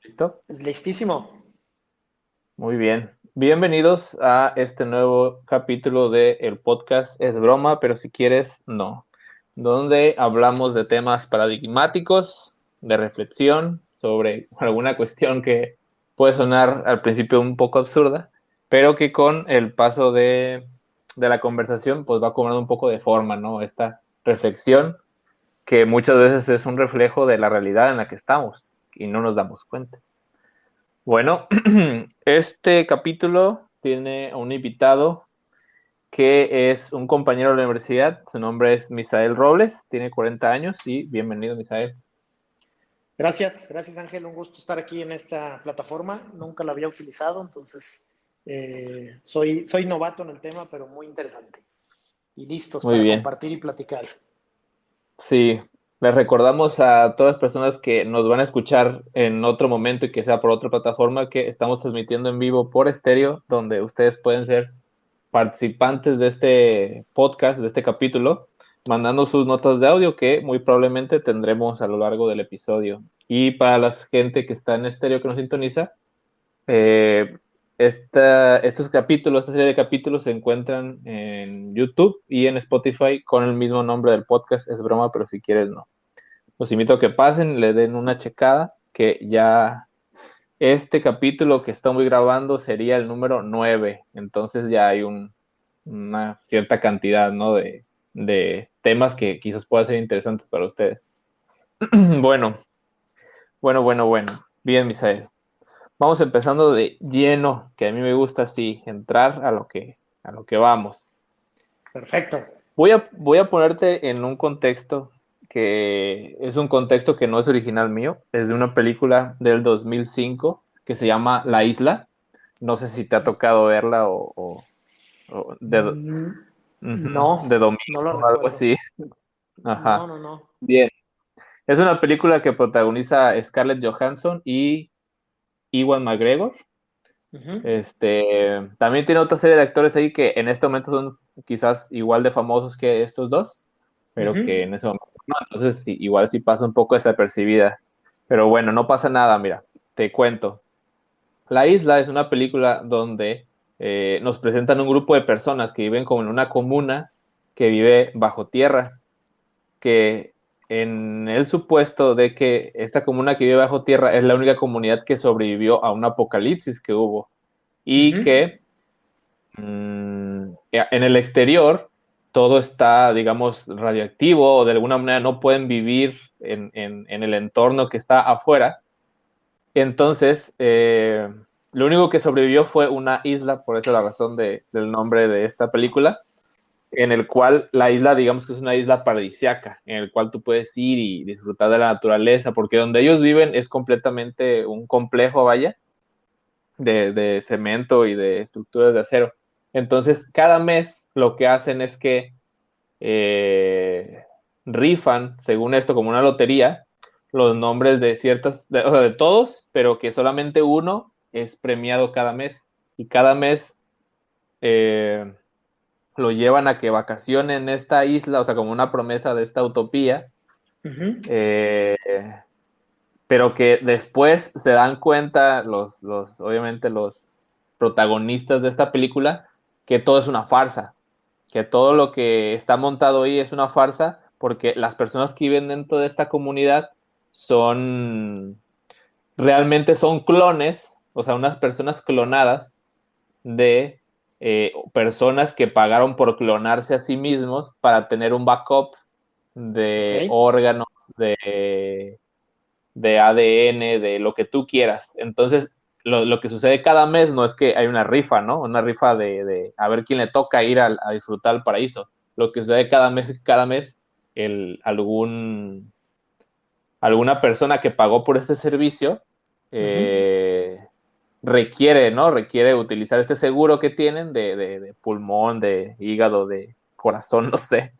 ¿Listo? Listísimo. Muy bien. Bienvenidos a este nuevo capítulo de el podcast Es Broma, pero si quieres, no. Donde hablamos de temas paradigmáticos, de reflexión sobre alguna cuestión que puede sonar al principio un poco absurda, pero que con el paso de la conversación pues va cobrando un poco de forma, ¿no? Esta reflexión que muchas veces es un reflejo de la realidad en la que estamos y no nos damos cuenta. Bueno, este capítulo tiene a un invitado que es un compañero de la universidad. Su nombre es Misael Robles, tiene 40 años y bienvenido, Misael. Gracias Ángel, un gusto estar aquí en esta plataforma. Nunca la había utilizado, entonces soy novato en el tema, pero muy interesante. Y listos Muy para bien. compartir y platicar. Sí, les recordamos a todas las personas que nos van a escuchar en otro momento y que sea por otra plataforma que estamos transmitiendo en vivo por estéreo, donde ustedes pueden ser participantes de este podcast, de este capítulo, mandando sus notas de audio que muy probablemente tendremos a lo largo del episodio. Y para la gente que está en estéreo que nos sintoniza, eh, estos capítulos, esta serie de capítulos se encuentran en YouTube y en Spotify con el mismo nombre del podcast. Es broma, pero si quieres, no. Los invito a que pasen, le den una checada, que ya este capítulo que estamos grabando sería el número 9, entonces ya hay una cierta cantidad, ¿no? de temas que quizás puedan ser interesantes para ustedes. Bueno, bueno. Bien, Misael. Vamos empezando de lleno, que a mí me gusta así, entrar a lo que vamos. Perfecto. Voy a ponerte en un contexto que es un contexto que no es original mío, es de una película del 2005 que se llama La Isla. No sé si te ha tocado verla o Mm, de No, domingo no lo o algo recuerdo. así. No, Ajá. no, no. Bien. Es una película que protagoniza Scarlett Johansson y Ewan McGregor. Ujú, También tiene otra serie de actores ahí que en este momento son quizás igual de famosos que estos dos, pero que ujú. en ese momento no. Entonces, sí, igual sí pasa un poco desapercibida. Pero bueno, no pasa nada, mira, te cuento. La Isla es una película donde nos presentan un grupo de personas que viven como en una comuna que vive bajo tierra, que en el supuesto de que esta comuna que vive bajo tierra es la única comunidad que sobrevivió a un apocalipsis que hubo y Ujú. que en el exterior todo está, digamos, radioactivo o de alguna manera no pueden vivir en el entorno que está afuera. Entonces, lo único que sobrevivió fue una isla, por eso la razón del nombre de esta película, en el cual la isla, digamos que es una isla paradisiaca, en el cual tú puedes ir y disfrutar de la naturaleza, porque donde ellos viven es completamente un complejo, vaya, de cemento y de estructuras de acero. Entonces, cada mes lo que hacen es que eh, rifan, según esto, como una lotería, los nombres de ciertas, o sea, de todos, pero que solamente uno es premiado cada mes. Y cada mes lo llevan a que vacacione en esta isla, o sea, como una promesa de esta utopía, Ujú. eh, pero que después se dan cuenta obviamente los protagonistas de esta película, que todo es una farsa, que todo lo que está montado ahí es una farsa, porque las personas que viven dentro de esta comunidad son, realmente son clones, o sea, unas personas clonadas de personas que pagaron por clonarse a sí mismos para tener un backup Ok. de órganos, de ADN, de lo que tú quieras. Entonces, lo que sucede cada mes no es que hay una rifa, ¿no? Una rifa de a ver quién le toca ir a disfrutar el paraíso. Lo que sucede cada mes, alguna persona que pagó por este servicio Ujú. eh, requiere, ¿no? Requiere utilizar este seguro que tienen de pulmón, de hígado, de corazón, no sé,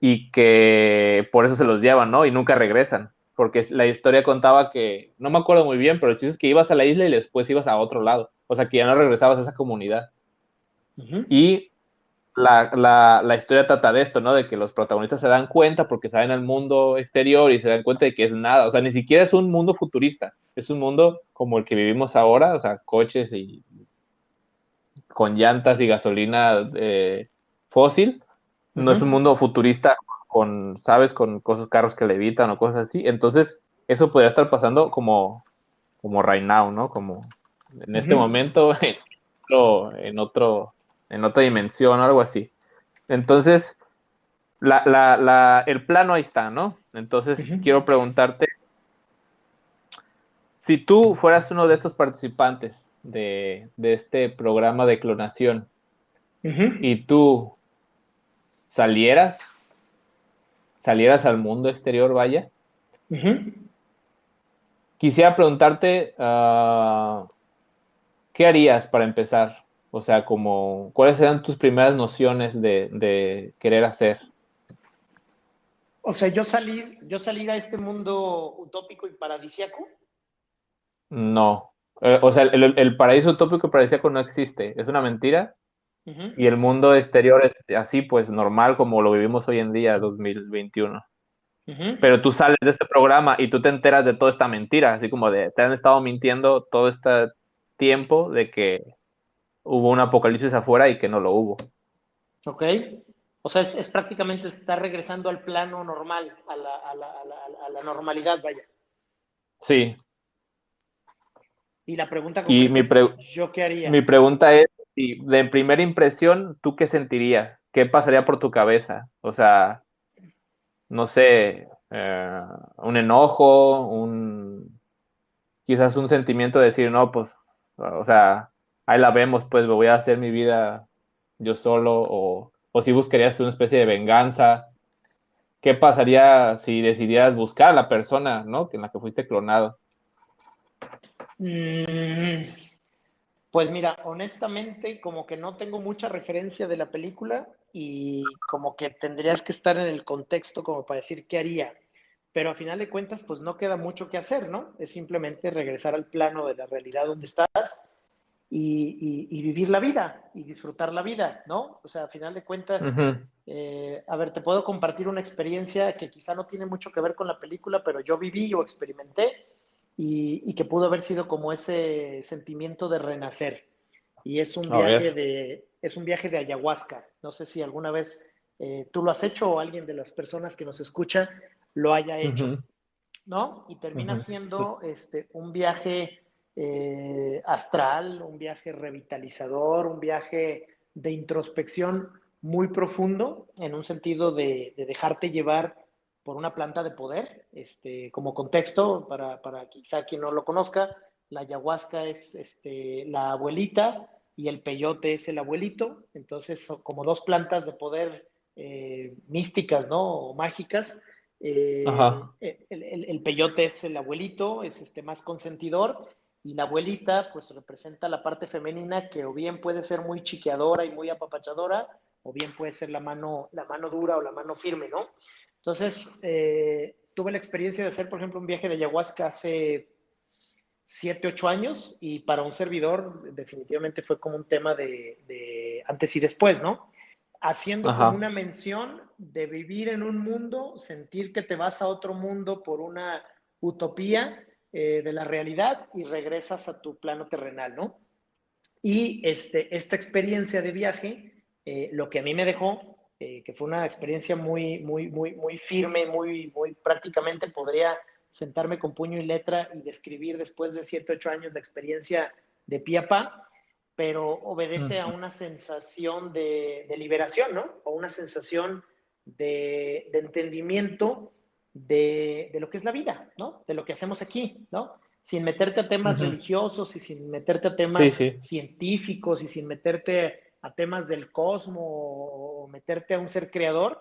y que por eso se los llevan, ¿no? Y nunca regresan, porque la historia contaba que, no me acuerdo muy bien, pero el chiste es que ibas a la isla y después ibas a otro lado, o sea que ya no regresabas a esa comunidad. Ujú. Y la historia trata de esto, ¿no? De que los protagonistas se dan cuenta porque salen al mundo exterior y se dan cuenta de que es nada. O sea, ni siquiera es un mundo futurista. Es un mundo como el que vivimos ahora, o sea, coches y con llantas y gasolina fósil. No es un mundo futurista con, ¿sabes? Con cosas, carros que levitan o cosas así. Entonces, eso podría estar pasando como right now, ¿no? Como en este momento, en otra dimensión o algo así. Entonces, el plano ahí está, ¿no? Entonces, quiero preguntarte, si tú fueras uno de estos participantes de este programa de clonación y tú salieras, salieras al mundo exterior, vaya, quisiera preguntarte, ¿qué harías para empezar? O sea, como, ¿cuáles eran tus primeras nociones de querer hacer? O sea, yo salir a este mundo utópico y paradisiaco. No. O sea, el paraíso utópico y paradisíaco no existe, es una mentira. Ujú. Y el mundo exterior es así, pues normal como lo vivimos hoy en día, 2021. Ujú. Pero tú sales de este programa y tú te enteras de toda esta mentira, así como de, te han estado mintiendo todo este tiempo de que hubo un apocalipsis afuera y que no lo hubo. Ok. O sea, es prácticamente estar regresando al plano normal, a la normalidad, vaya. Sí, Y la pregunta y concreta es, ¿yo qué mi haría? pregunta es, si de primera impresión, ¿tú qué sentirías? ¿Qué pasaría por tu cabeza? O sea, no sé, un enojo, quizás un sentimiento de decir, no, pues, o sea, ahí la vemos, pues me voy a hacer mi vida yo solo, o si buscarías una especie de venganza. ¿Qué pasaría si decidieras buscar a la persona, ¿no? En la que fuiste clonado. Mm, pues mira, honestamente, como que no tengo mucha referencia de la película y como que tendrías que estar en el contexto como para decir qué haría. Pero a final de cuentas, pues no queda mucho que hacer, ¿no? Es simplemente regresar al plano de la realidad donde estás y vivir la vida y disfrutar la vida, ¿no? O sea, a final de cuentas, Ujú. a ver, te puedo compartir una experiencia que quizá no tiene mucho que ver con la película, pero yo viví o experimenté y que pudo haber sido como ese sentimiento de renacer. Y A ver. es un viaje de ayahuasca. No sé si alguna vez tú lo has hecho o alguien de las personas que nos escucha lo haya hecho, Ujú, ¿no? Y termina ujú. siendo un viaje astral, un viaje revitalizador, un viaje de introspección muy profundo, en un sentido de dejarte llevar por una planta de poder. Como contexto, para quizá quien no lo conozca, la ayahuasca es la abuelita y el peyote es el abuelito, entonces son como dos plantas de poder místicas, ¿no? O mágicas. Ajá. El peyote es el abuelito, es más consentidor, y la abuelita pues representa la parte femenina que o bien puede ser muy chiqueadora y muy apapachadora, o bien puede ser la mano dura o la mano firme, ¿no? Entonces, tuve la experiencia de hacer, por ejemplo, un viaje de ayahuasca hace 7, 8 años, y para un servidor definitivamente fue como un tema de antes y después, ¿no? Haciendo como Ajá. una mención de vivir en un mundo, sentir que te vas a otro mundo por una utopía de la realidad y regresas a tu plano terrenal, ¿no? Y esta experiencia de viaje, lo que a mí me dejó, que fue una experiencia muy, muy, muy, muy firme, muy, muy prácticamente podría sentarme con puño y letra y describir después de 7, 8 años la experiencia de pie a pa, pero obedece a Ujú, una sensación de liberación, ¿no? O una sensación de entendimiento de lo que es la vida, ¿no? De lo que hacemos aquí, ¿no? Sin meterte a temas ujú. religiosos y sin meterte a Sí, temas sí. científicos y sin meterte a temas del cosmos o meterte a un ser creador,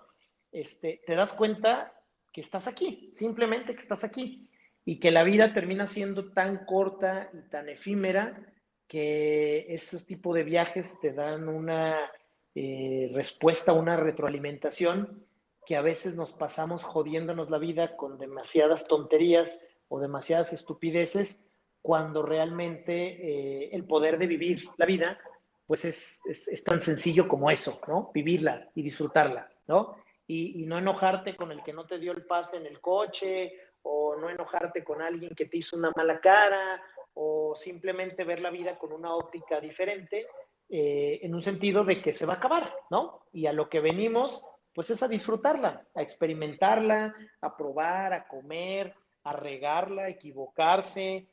te das cuenta que estás aquí, simplemente que estás aquí, y que la vida termina siendo tan corta y tan efímera que esos tipos de viajes te dan una respuesta, una retroalimentación, que a veces nos pasamos jodiéndonos la vida con demasiadas tonterías o demasiadas estupideces, cuando realmente el poder de vivir la vida pues es tan sencillo como eso, ¿no? Vivirla y disfrutarla, ¿no? Y no enojarte con el que no te dio el pase en el coche, o no enojarte con alguien que te hizo una mala cara, o simplemente ver la vida con una óptica diferente, en un sentido de que se va a acabar, ¿no? Y a lo que venimos, pues es a disfrutarla, a experimentarla, a probar, a comer, a regarla, a equivocarse,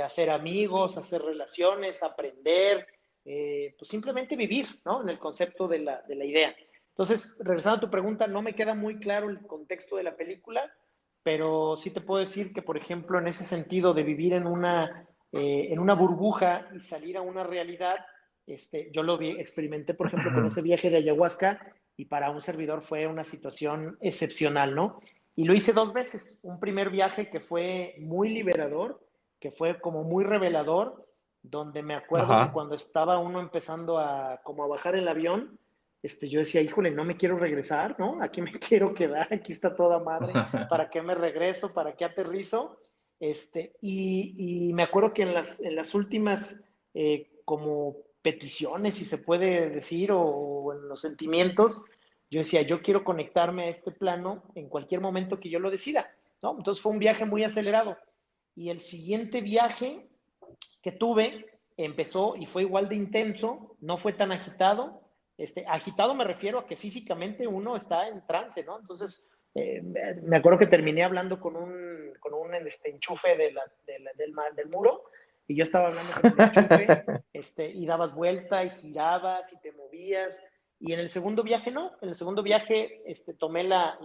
hacer amigos, hacer relaciones, aprender, pues simplemente vivir, ¿no? En el concepto de la idea. Entonces, regresando a tu pregunta, no me queda muy claro el contexto de la película, pero sí te puedo decir que, por ejemplo, en ese sentido de vivir en una burbuja y salir a una realidad, yo lo experimenté, por ejemplo, con ese viaje de ayahuasca y para un servidor fue una situación excepcional, ¿no? Y lo hice 2 veces. Un primer viaje que fue muy liberador, que fue como muy revelador, donde me acuerdo que Ajá. cuando estaba uno empezando a como a bajar el avión, yo decía, híjole, no me quiero regresar, ¿no? Aquí me quiero quedar, aquí está toda madre, ¿para qué me regreso? ¿Para qué aterrizo? Y me acuerdo que en las últimas como peticiones, si se puede decir, o en los sentimientos, yo decía, yo quiero conectarme a este plano en cualquier momento que yo lo decida, ¿no? Entonces fue un viaje muy acelerado. Y el siguiente viaje que tuve empezó y fue igual de intenso, no fue tan agitado. Agitado me refiero a que físicamente uno está en trance, ¿no? Entonces, me acuerdo que terminé hablando con un enchufe del muro y yo estaba hablando con el enchufe, y dabas vuelta y girabas y te movías. Y en el segundo viaje no, en el segundo viaje tomé la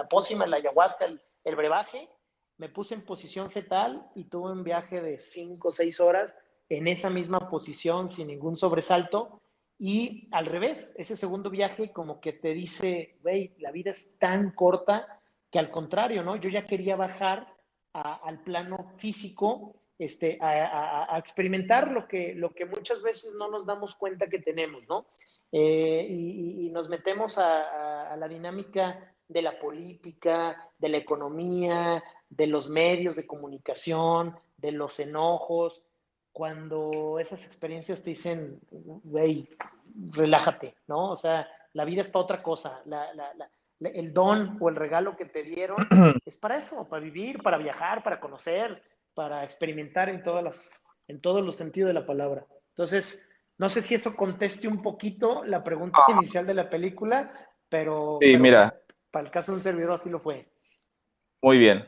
pócima, la ayahuasca, el brebaje, me puse en posición fetal y tuve un viaje de 5 o 6 horas en esa misma posición sin ningún sobresalto. Y al revés, ese segundo viaje como que te dice, güey, la vida es tan corta que al contrario, ¿no? Yo ya quería bajar al plano físico, a experimentar lo que muchas veces no nos damos cuenta que tenemos, ¿no? Y nos metemos a la dinámica de la política, de la economía, de los medios de comunicación, de los enojos, cuando esas experiencias te dicen, güey, relájate, ¿no? O sea, la vida es para otra cosa, el don o el regalo que te dieron es para eso, para vivir, para viajar, para conocer, para experimentar en todos los sentidos de la palabra. Entonces, no sé si eso conteste un poquito la pregunta inicial de la película, Sí, pero mira, para el caso de un servidor así lo fue. muy bien.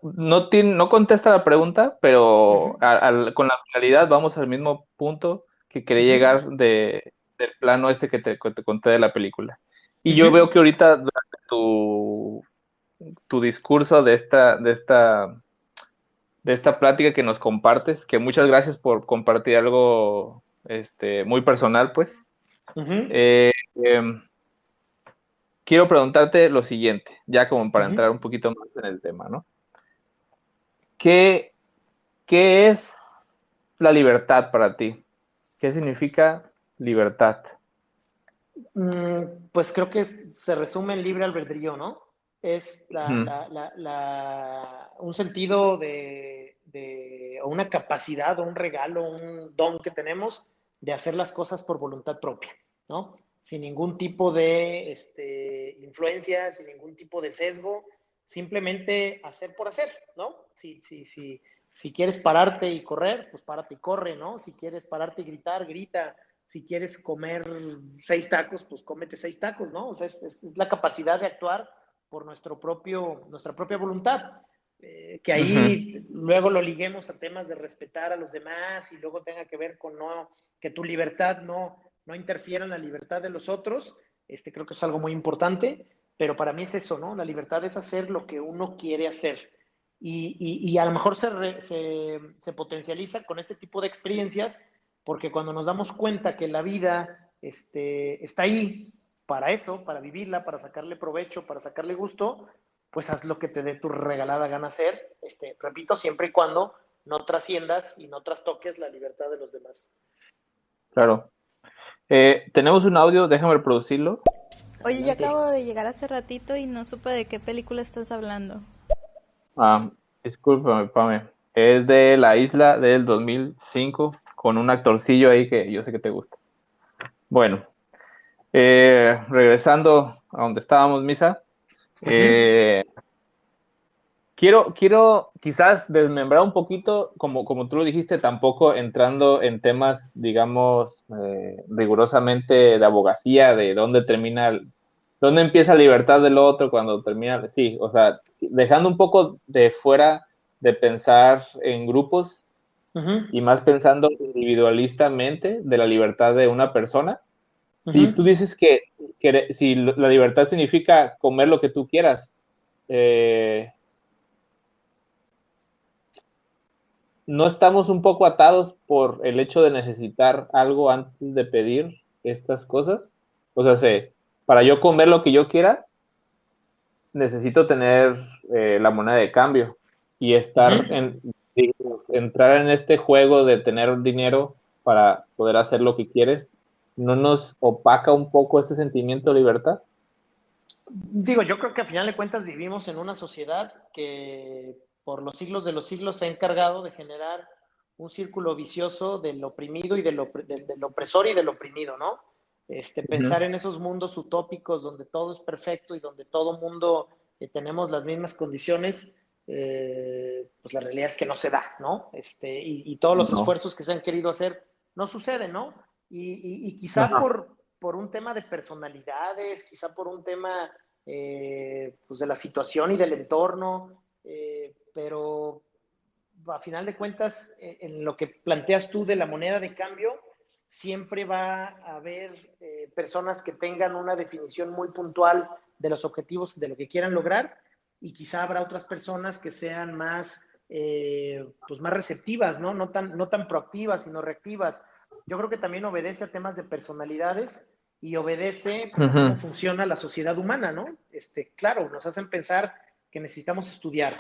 No contesta la pregunta, Uh pero -huh, con la finalidad vamos al mismo punto que uh quería -huh, llegar del plano este que te conté de la película. uh Y yo veo -huh. que ahorita durante tu discurso de esta plática que nos compartes, que muchas gracias por compartir algo muy personal, pues. Uh -huh, Eh, eh, quiero preguntarte lo siguiente, ya como uh para -huh. entrar un poquito más en el tema, ¿no? ¿Qué, qué es la libertad para ti? ¿Qué significa libertad? Pues creo que se resume en libre albedrío, ¿no? Es Ujú. un sentido o una capacidad o un regalo, un don que tenemos de hacer las cosas por voluntad propia, ¿no? Sin ningún tipo de influencia, sin ningún tipo de sesgo, simplemente hacer por hacer, ¿no? Si quieres pararte y correr, pues párate y corre, ¿no? Si quieres pararte y gritar, grita. Si quieres comer 6 tacos, pues cómete 6 tacos, ¿no? O sea, es la capacidad de actuar por nuestra propia voluntad. Que Ujú. ahí luego lo liguemos a temas de respetar a los demás y luego tenga que ver con que tu libertad no interfiera en la libertad de los otros. Creo que es algo muy importante, pero para mí es eso, ¿no? La libertad es hacer lo que uno quiere hacer. Y a lo mejor se potencializa con este tipo de experiencias porque cuando nos damos cuenta que la vida está ahí para eso, para vivirla, para sacarle provecho, para sacarle gusto, pues haz lo que te dé tu regalada gana hacer, repito, siempre y cuando no trasciendas y no trastoques la libertad de los demás. Claro. Tenemos un audio, déjame reproducirlo. Oye, yo Adelante. acabo de llegar hace ratito y no supe de qué película estás hablando. Ah, discúlpame, Pame. Es de La Isla del 2005. con un actorcillo ahí que yo sé que te gusta. Bueno, regresando a donde estábamos, Misa, quiero quizás desmembrar un poquito, como tú lo dijiste, tampoco entrando en temas, digamos, rigurosamente de abogacía, de dónde empieza la libertad del otro, cuando termina, sí, o sea, dejando un poco de fuera de pensar en grupos y más pensando individualistamente de la libertad de una persona. Si tú dices que si la libertad significa comer lo que tú quieras, ¿no estamos un poco atados por el hecho de necesitar algo antes de pedir estas cosas? O sea, para yo comer lo que yo quiera, necesito tener la moneda de cambio y entrar en este juego de tener dinero para poder hacer lo que quieres. ¿No nos opaca un poco este sentimiento de libertad? Digo, yo creo que a final de cuentas vivimos en una sociedad que por los siglos de los siglos se ha encargado de generar un círculo vicioso del oprimido y del opresor y del oprimido, ¿no? Pensar en esos mundos utópicos donde todo es perfecto y donde todo mundo tenemos las mismas condiciones, pues la realidad es que no se da, ¿no? Y todos los esfuerzos que se han querido hacer no suceden, ¿no? Y quizá por un tema de personalidades, quizá por un tema pues de la situación y del entorno, pero a final de cuentas, en lo que planteas tú de la moneda de cambio, siempre va a haber personas que tengan una definición muy puntual de los objetivos, de lo que quieran lograr, y quizá habrá otras personas que sean más, pues más receptivas, ¿no? No tan proactivas, sino reactivas. Yo creo que también obedece a temas de personalidades y obedece pues, a cómo funciona la sociedad humana, ¿no? Claro, nos hacen pensar que necesitamos estudiar.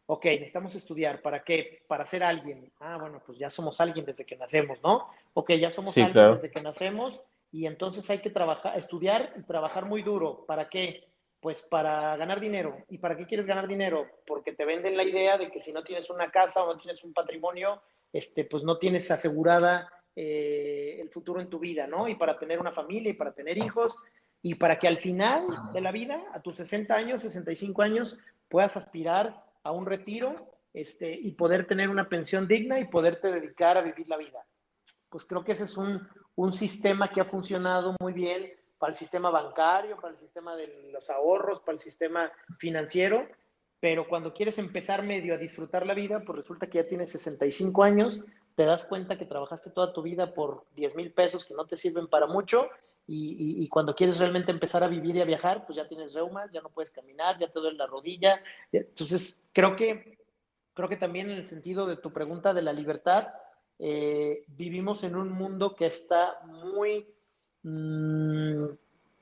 Ok, necesitamos estudiar. ¿Para qué? Para ser alguien. Ah, bueno, pues ya somos alguien desde que nacemos, ¿no? Ok, ya somos sí, alguien claro. desde que nacemos y entonces hay que trabajar, estudiar y trabajar muy duro. ¿Para qué? Pues para ganar dinero. ¿Y para qué quieres ganar dinero? Porque te venden la idea de que si no tienes una casa o no tienes un patrimonio, pues no tienes asegurada el futuro en tu vida, ¿no? Y para tener una familia y para tener hijos y para que al final de la vida, a tus 60 años, 65 años, puedas aspirar a un retiro y poder tener una pensión digna y poderte dedicar a vivir la vida. Pues creo que ese es un sistema que ha funcionado muy bien para el sistema bancario, para el sistema de los ahorros, para el sistema financiero, pero cuando quieres empezar medio a disfrutar la vida, pues resulta que ya tienes 65 años, te das cuenta que trabajaste toda tu vida por 10,000 pesos que no te sirven para mucho y cuando quieres realmente empezar a vivir y a viajar, pues ya tienes reumas, ya no puedes caminar, ya te duele la rodilla. Entonces, creo que también en el sentido de tu pregunta de la libertad, vivimos en un mundo que está muy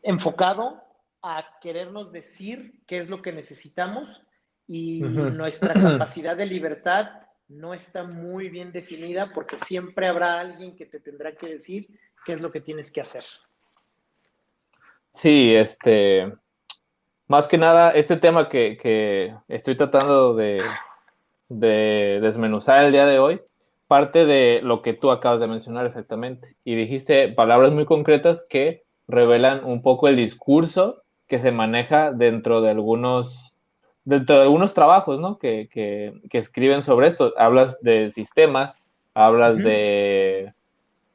enfocado a querernos decir qué es lo que necesitamos y nuestra capacidad de libertad no está muy bien definida porque siempre habrá alguien que te tendrá que decir qué es lo que tienes que hacer. Sí, más que nada, este tema que estoy tratando de desmenuzar el día de hoy, parte de lo que tú acabas de mencionar exactamente. Y dijiste palabras muy concretas que revelan un poco el discurso que se maneja dentro de algunos trabajos, ¿no? Que escriben sobre esto. Hablas de sistemas, hablas de,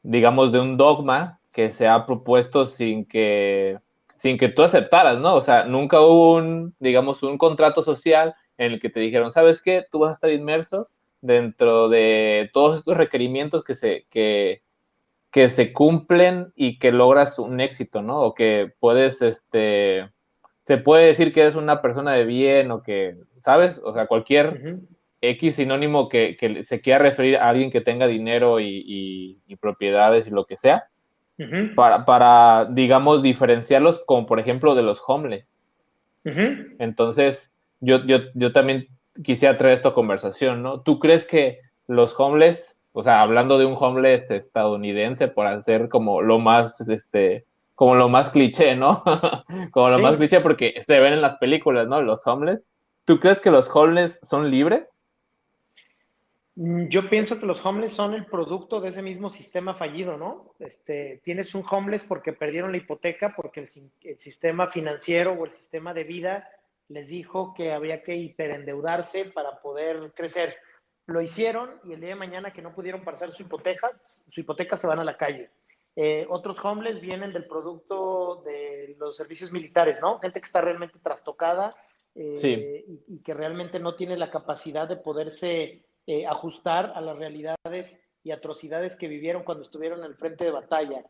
digamos, de un dogma que se ha propuesto sin que tú aceptaras, ¿no? O sea, nunca hubo digamos, un contrato social en el que te dijeron, ¿sabes qué? Tú vas a estar inmerso dentro de todos estos requerimientos que se cumplen y que logras un éxito, ¿no? O que se puede decir que eres una persona de bien o que, ¿sabes? O sea, cualquier X sinónimo que se quiera referir a alguien que tenga dinero y propiedades y lo que sea, para, digamos, diferenciarlos como, por ejemplo, de los homeless. Entonces, yo también quisiera traer esta conversación, ¿no? ¿Tú crees que los homeless, o sea, hablando de un homeless estadounidense, por hacer como lo más cliché, ¿no? Como lo más cliché porque se ven en las películas, ¿no? Los homeless. ¿Tú crees que los homeless son libres? Yo pienso que los homeless son el producto de ese mismo sistema fallido, ¿no? Tienes un homeless porque perdieron la hipoteca, porque el sistema financiero o el sistema de vida les dijo que había que hiperendeudarse para poder crecer. Lo hicieron y el día de mañana que no pudieron pasar su hipoteca se van a la calle. Otros homeless vienen del producto de los servicios militares, ¿no? Gente que está realmente trastocada Sí. y que realmente no tiene la capacidad de poderse ajustar a las realidades y atrocidades que vivieron cuando estuvieron en el frente de batalla.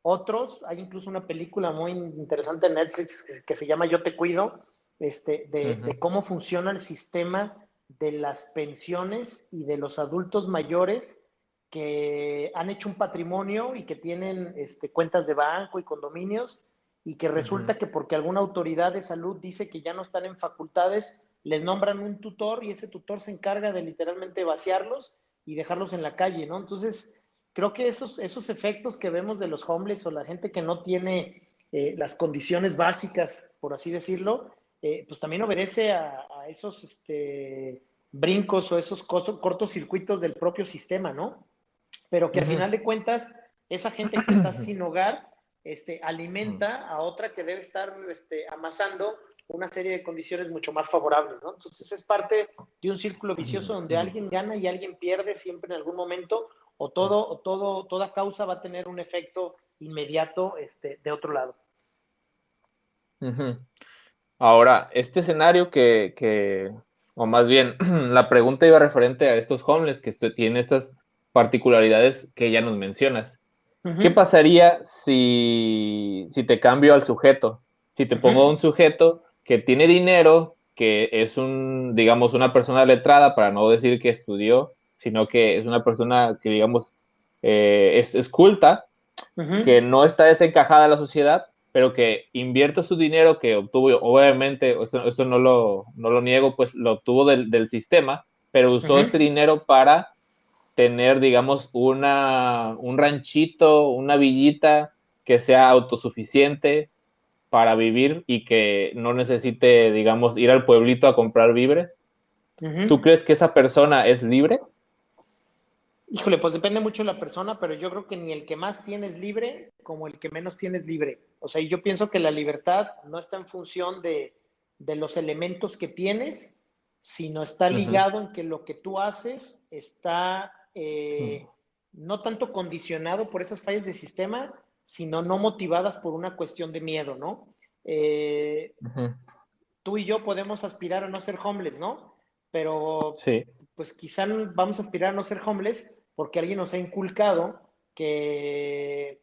Otros, hay incluso una película muy interesante en Netflix que se llama Yo te cuido, Ujú, de cómo funciona el sistema de las pensiones y de los adultos mayores que han hecho un patrimonio y que tienen cuentas de banco y condominios y que ujú. resulta que porque alguna autoridad de salud dice que ya no están en facultades, les nombran un tutor y ese tutor se encarga de literalmente vaciarlos y dejarlos en la calle, ¿no? Entonces, creo que esos efectos que vemos de los homeless o la gente que no tiene las condiciones básicas, por así decirlo, pues también obedece a esos brincos o esos cortocircuitos del propio sistema, ¿no? Pero que a Ujú. final de cuentas, esa gente que está sin hogar Ujú. alimenta a otra que debe estar amasando una serie de condiciones mucho más favorables, ¿no? Entonces es parte de un círculo vicioso donde Ujú. alguien gana y alguien pierde siempre en algún momento, toda causa va a tener un efecto inmediato de otro lado. Ujú. Ahora, este escenario o más bien, la pregunta iba referente a estos homeless que tienen estas particularidades que ya nos mencionas. Uh ¿Qué -huh, pasaría si te cambio al sujeto? Si te uh -huh, pongo un sujeto que tiene dinero, que es digamos, una persona letrada, para no decir que estudió, sino que es una persona que, digamos, es culta, uh -huh, que no está desencajada en la sociedad, pero que invierte su dinero que obtuvo, obviamente, eso no lo niego, pues lo obtuvo del sistema, pero uh usó -huh. este dinero para tener, digamos, un ranchito, una villita que sea autosuficiente para vivir y que no necesite, digamos, ir al pueblito a comprar víveres. Uh -huh. ¿Tú crees que esa persona es libre? Híjole, pues depende mucho de la persona, pero yo creo que ni el que más tienes libre como el que menos tienes libre. O sea, yo pienso que la libertad no está en función de los elementos que tienes, sino está Uh -huh. ligado en que lo que tú haces está no tanto condicionado por esas fallas de sistema, sino no motivadas por una cuestión de miedo, ¿no? Eh, Uh -huh. Tú y yo podemos aspirar a no ser homeless, ¿no? Pero Sí. pues quizá vamos a aspirar a no ser homeless porque alguien nos ha inculcado que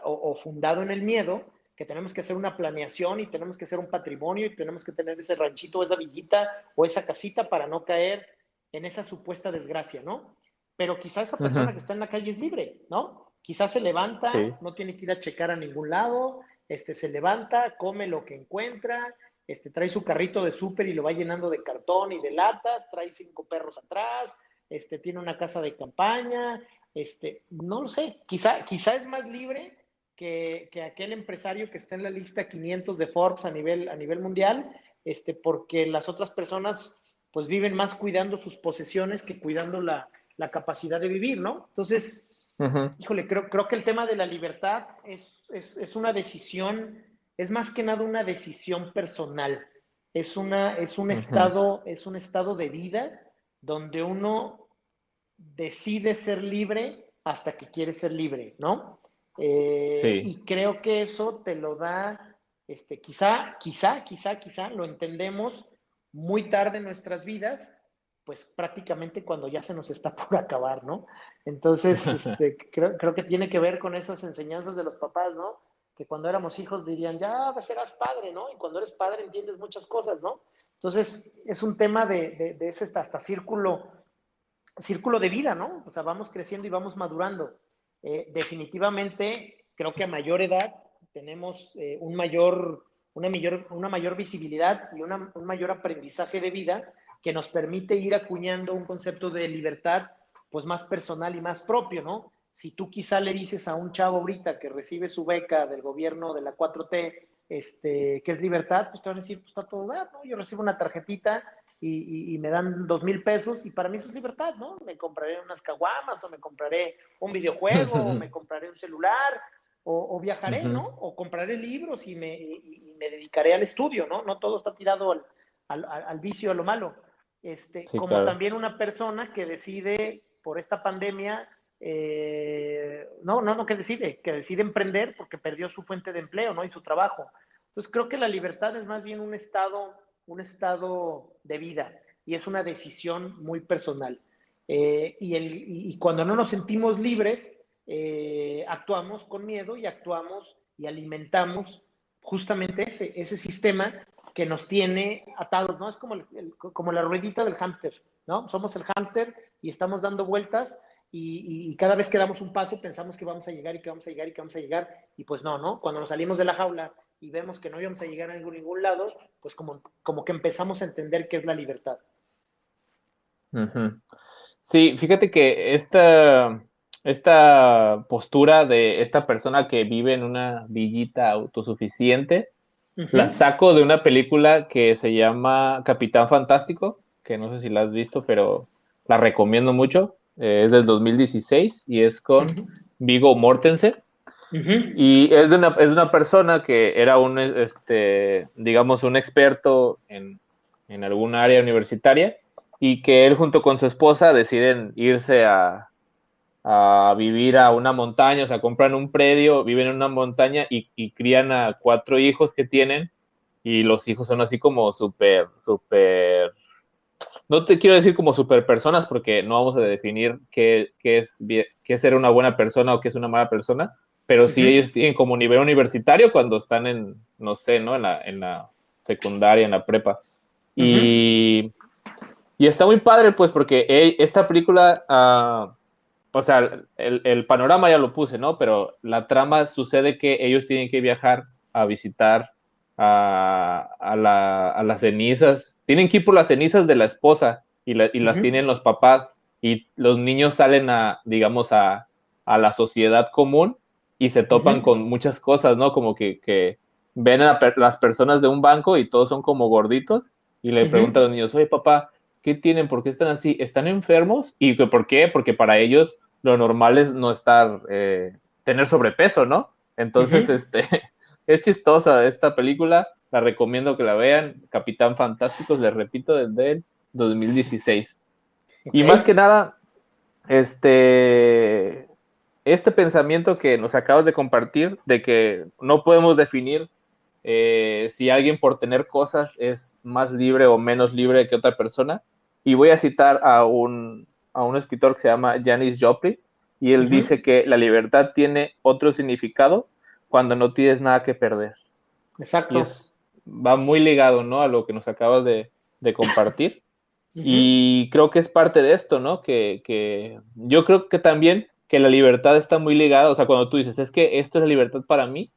o fundado en el miedo, que tenemos que hacer una planeación y tenemos que hacer un patrimonio y tenemos que tener ese ranchito, esa villita o esa casita para no caer en esa supuesta desgracia, ¿no? Pero quizá esa Uh -huh. persona que está en la calle es libre, ¿no? Quizás se levanta, Sí. no tiene que ir a checar a ningún lado, se levanta, come lo que encuentra, trae su carrito de súper y lo va llenando de cartón y de latas, trae 5 perros atrás, tiene una casa de campaña, no lo sé, quizá es más libre que aquel empresario que está en la lista 500 de Forbes a nivel mundial, porque las otras personas pues viven más cuidando sus posesiones que cuidando la capacidad de vivir, ¿no? Entonces, Uh -huh. híjole, creo que el tema de la libertad es una decisión, es más que nada una decisión personal. Uh -huh. Es un estado de vida donde uno decide ser libre hasta que quiere ser libre, ¿no? Sí. Y creo que eso te lo da, quizá lo entendemos muy tarde en nuestras vidas, pues prácticamente cuando ya se nos está por acabar, ¿no? Entonces, creo que tiene que ver con esas enseñanzas de los papás, ¿no? Que cuando éramos hijos dirían, ya serás padre, ¿no? Y cuando eres padre entiendes muchas cosas, ¿no? Entonces, es un tema de ese hasta círculo de vida, ¿no? O sea, vamos creciendo y vamos madurando. Definitivamente, creo que a mayor edad tenemos una mayor visibilidad y un mayor aprendizaje de vida que nos permite ir acuñando un concepto de libertad pues más personal y más propio, ¿no? Si tú quizá le dices a un chavo ahorita que recibe su beca del gobierno de la 4T ¿qué es libertad? Pues te van a decir, pues está todo dado, ¿no? Yo recibo una tarjetita y me dan 2,000 pesos y para mí eso es libertad, ¿no? Me compraré unas caguamas o me compraré un videojuego o me compraré un celular o viajaré, ¿no? O compraré libros y me dedicaré al estudio, ¿no? No todo está tirado al vicio, a lo malo. Sí, Como claro. también una persona que decide por esta pandemia, no, que decide emprender porque perdió su fuente de empleo, ¿no? Y su trabajo. Entonces creo que la libertad es más bien un estado de vida y es una decisión muy personal. Y cuando no nos sentimos libres, actuamos con miedo y actuamos y alimentamos justamente ese sistema que nos tiene atados, ¿no? Es como la ruedita del hámster, ¿no? Somos el hámster y estamos dando vueltas y cada vez que damos un paso pensamos que vamos a llegar y que vamos a llegar y que vamos a llegar y pues no, ¿no? Cuando nos salimos de la jaula y vemos que no íbamos a llegar a ningún lado, pues como que empezamos a entender qué es la libertad. Ujú. Sí, fíjate que esta postura de esta persona que vive en una villita autosuficiente, la Ujú. saco de una película que se llama Capitán Fantástico, que no sé si la has visto, pero la recomiendo mucho. Es del 2016 y es con Ujú. Viggo Mortensen. Ujú. Y es de una persona que era digamos, un experto en algún área universitaria y que él junto con su esposa deciden irse a vivir a una montaña, o sea, compran un predio, viven en una montaña y crían a 4 hijos que tienen y los hijos son así como súper, súper, no te quiero decir como súper personas porque no vamos a definir qué es ser una buena persona o qué es una mala persona, pero sí Ujú. ellos tienen como nivel universitario cuando están no sé, ¿no? En la secundaria, en la prepa. Ujú. Y, y está muy padre, pues, porque esta película, o sea, el panorama ya lo puse, ¿no? Pero la trama sucede que ellos tienen que viajar a visitar a las cenizas. Tienen que ir por las cenizas de la esposa y las Ujú. tienen los papás. Y los niños salen digamos, a la sociedad común y se topan Ujú. con muchas cosas, ¿no? Como que ven a las personas de un banco y todos son como gorditos y le preguntan a Ujú. los niños, oye, papá, ¿qué tienen? ¿Por qué están así? ¿Están enfermos? ¿Y por qué? Porque para ellos lo normal es no estar, tener sobrepeso, ¿no? Entonces, Ujú. es chistosa esta película, la recomiendo que la vean, Capitán Fantásticos, les repito, desde el 2016. Ok. Y más que nada, este pensamiento que nos acabas de compartir, de que no podemos definir si alguien por tener cosas es más libre o menos libre que otra persona. Y voy a citar a un escritor que se llama Janis Joplin, y él Ujú. dice que la libertad tiene otro significado cuando no tienes nada que perder. Y Exacto. va muy ligado, ¿no? A lo que nos acabas de compartir. Ujú. Y creo que es parte de esto, ¿no? Que yo creo que también que la libertad está muy ligada, o sea, cuando tú dices, es que esto es la libertad para mí,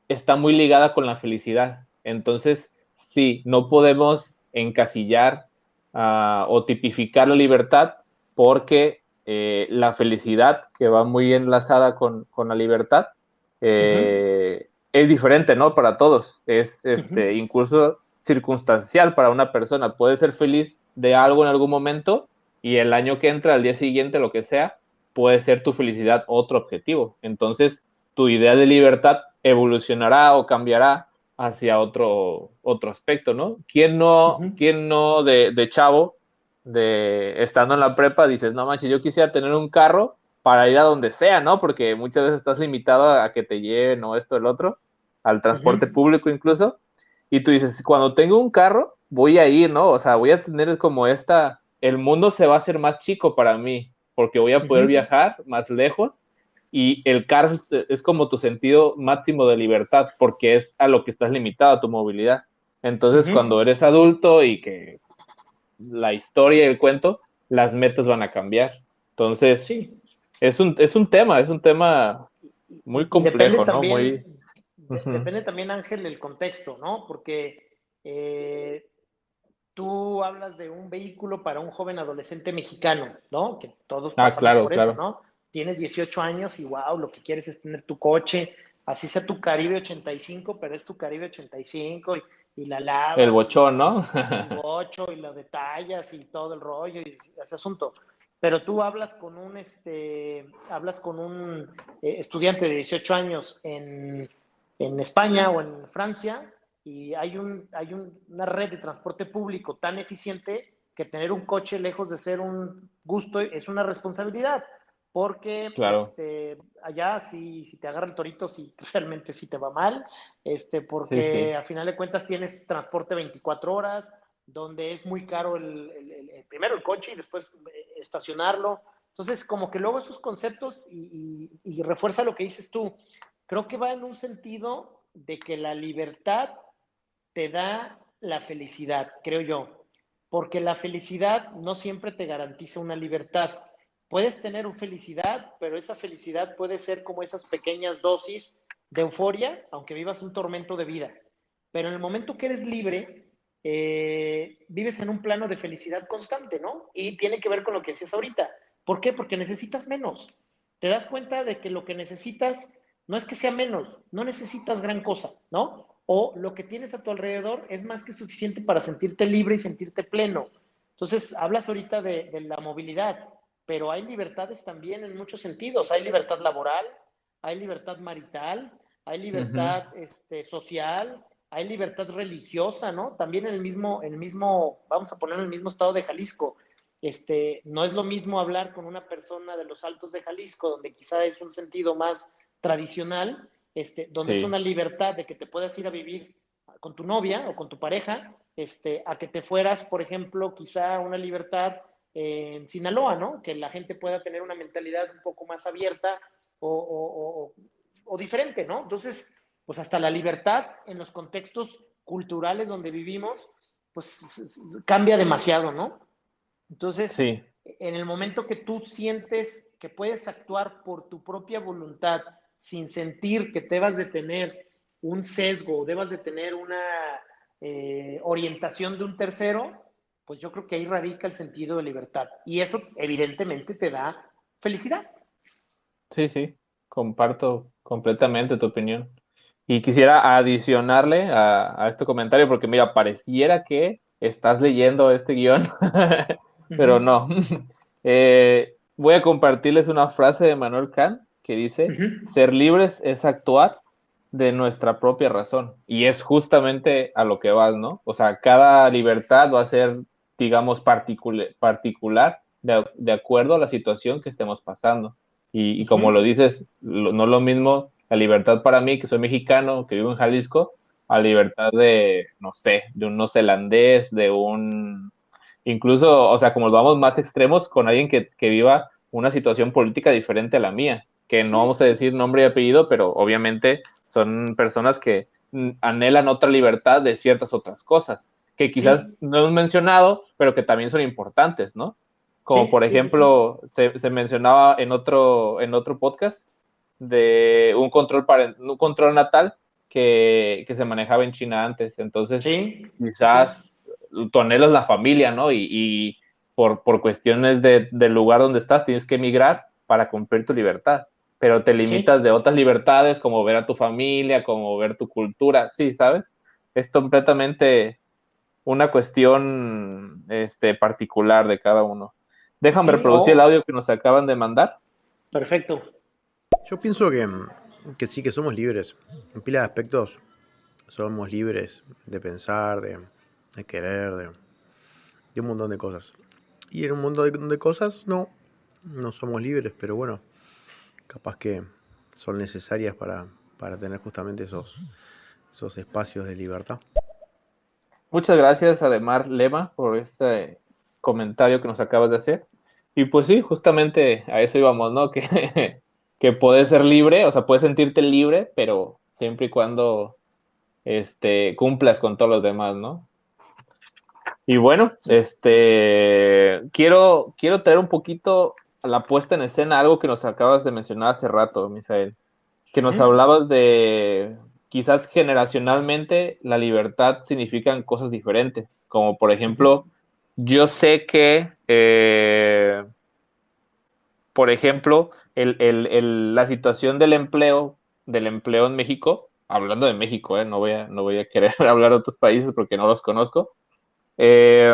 está muy ligada con la felicidad. Entonces, sí, no podemos encasillar o tipificar la libertad porque la felicidad, que va muy enlazada con la libertad, Ujú. es diferente, ¿no? Para todos. Es Ujú. incluso circunstancial para una persona. Puede ser feliz de algo en algún momento y el año que entra, al día siguiente, lo que sea, puede ser tu felicidad otro objetivo. Entonces, tu idea de libertad evolucionará o cambiará hacia otro aspecto, ¿no? Ujú. ¿Quién no de chavo, estando en la prepa, dices, no manches, yo quisiera tener un carro para ir a donde sea, ¿no? Porque muchas veces estás limitado a que te lleven o esto, el otro, al transporte Ujú. público incluso, y tú dices, cuando tengo un carro, voy a ir, ¿no? O sea, voy a tener como el mundo se va a hacer más chico para mí, porque voy a poder Ujú. viajar más lejos y el carro es como tu sentido máximo de libertad, porque es a lo que estás limitado, a tu movilidad. Entonces, Ujú. cuando eres adulto y que la historia y el cuento, las metas van a cambiar. Entonces, Sí. es un tema muy Y depende complejo, ¿no? también, Muy... Uh-huh. depende también, Ángel, el contexto, ¿no? Porque tú hablas de un vehículo para un joven adolescente mexicano, ¿no? Que todos Ah, pasamos claro, por eso, claro. ¿no? Tienes 18 años y wow, lo que quieres es tener tu coche, así sea tu Caribe 85, pero es tu Caribe 85 y la El lavas bochón, ¿no? y el bocho y lo detallas y todo el rollo y ese asunto. Pero tú hablas con un estudiante de 18 años en España o en Francia y una red de transporte público tan eficiente que tener un coche lejos de ser un gusto es una responsabilidad, porque Claro, allá si te agarra el torito, si realmente sí te va mal, sí, porque sí, a final de cuentas tienes transporte 24 horas, donde es muy caro primero el coche y después estacionarlo. Entonces, como que luego esos conceptos y refuerza lo que dices tú, creo que va en un sentido de que la libertad te da la felicidad, creo yo, porque la felicidad no siempre te garantiza una libertad. Puedes tener una felicidad, pero esa felicidad puede ser como esas pequeñas dosis de euforia, aunque vivas un tormento de vida. Pero en el momento que eres libre, vives en un plano de felicidad constante, ¿no? Y tiene que ver con lo que decías ahorita. ¿Por qué? Porque necesitas menos. Te das cuenta de que lo que necesitas no es que sea menos, no necesitas gran cosa, ¿no? O lo que tienes a tu alrededor es más que suficiente para sentirte libre y sentirte pleno. Entonces, hablas ahorita de la movilidad, pero hay libertades también en muchos sentidos. Hay libertad laboral, hay libertad marital, hay ujú, libertad social, hay libertad religiosa, ¿no? También en el mismo, vamos a poner en el mismo estado de Jalisco. No es lo mismo hablar con una persona de los Altos de Jalisco, donde quizá es un sentido más tradicional, donde es sí, una libertad de que te puedas ir a vivir con tu novia o con tu pareja, a que te fueras, por ejemplo, quizá una libertad en Sinaloa, ¿no? Que la gente pueda tener una mentalidad un poco más abierta o diferente, ¿no? Entonces, pues hasta la libertad en los contextos culturales donde vivimos, pues cambia demasiado, ¿no? Entonces, sí, en el momento que tú sientes que puedes actuar por tu propia voluntad sin sentir que debas de tener un sesgo, debas de tener una orientación de un tercero, pues yo creo que ahí radica el sentido de libertad. Y eso evidentemente te da felicidad. sí, sí, comparto completamente tu opinión. Y quisiera adicionarle a este comentario, porque mira, pareciera que estás leyendo este guión, Uh pero -huh. no. Voy a compartirles una frase de Manuel Kant que Uh dice, -huh. ser libres es actuar de nuestra propia razón. Y es justamente a lo que vas, ¿no? O sea, cada libertad va a ser, digamos, particular de acuerdo a la situación que estemos pasando. Y Uh como lo -huh. dices, no es lo mismo la libertad para mí, que soy mexicano, que vivo en Jalisco, a libertad de, no sé, de un neozelandés, de un... Incluso, o sea, como vamos más extremos, con alguien que viva una situación política diferente a la mía, que no Sí, vamos a decir nombre y apellido, pero obviamente son personas que anhelan otra libertad de ciertas otras cosas, que quizás sí, no hemos mencionado, pero que también son importantes, ¿no? Como sí, por sí, sí, sí. ejemplo, se mencionaba en otro podcast de un control natal que se manejaba en China antes. Entonces, Sí, sí, sí. quizás tu anhelo es la familia, ¿no? Y por cuestiones del lugar donde estás, tienes que emigrar para cumplir tu libertad, pero te limitas Sí, de otras libertades como ver a tu familia, como ver tu cultura, sí, ¿sabes? Es completamente una cuestión particular de cada uno. Déjame sí, reproducir el audio que nos acaban de mandar. perfecto. Yo pienso que sí, que somos libres. En pila de aspectos somos libres de pensar, de querer, de un montón de cosas. Y en un montón de cosas no somos libres, pero bueno, capaz que son necesarias para tener justamente esos espacios de libertad. Muchas gracias, Ademar Lema, por este comentario que nos acabas de hacer. Y pues sí, justamente a eso íbamos, ¿no? Que puedes ser libre, o sea, puedes sentirte libre, pero siempre y cuando cumplas con todos los demás, ¿no? Y bueno, quiero traer un poquito a la puesta en escena, algo que nos acabas de mencionar hace rato, Misael, que nos Ujú. hablabas de quizás generacionalmente la libertad significan cosas diferentes, como por Ujú. ejemplo, yo sé que, por ejemplo, la situación del empleo del empleo en México, hablando de México, no voy a querer hablar de otros países porque no los conozco, eh,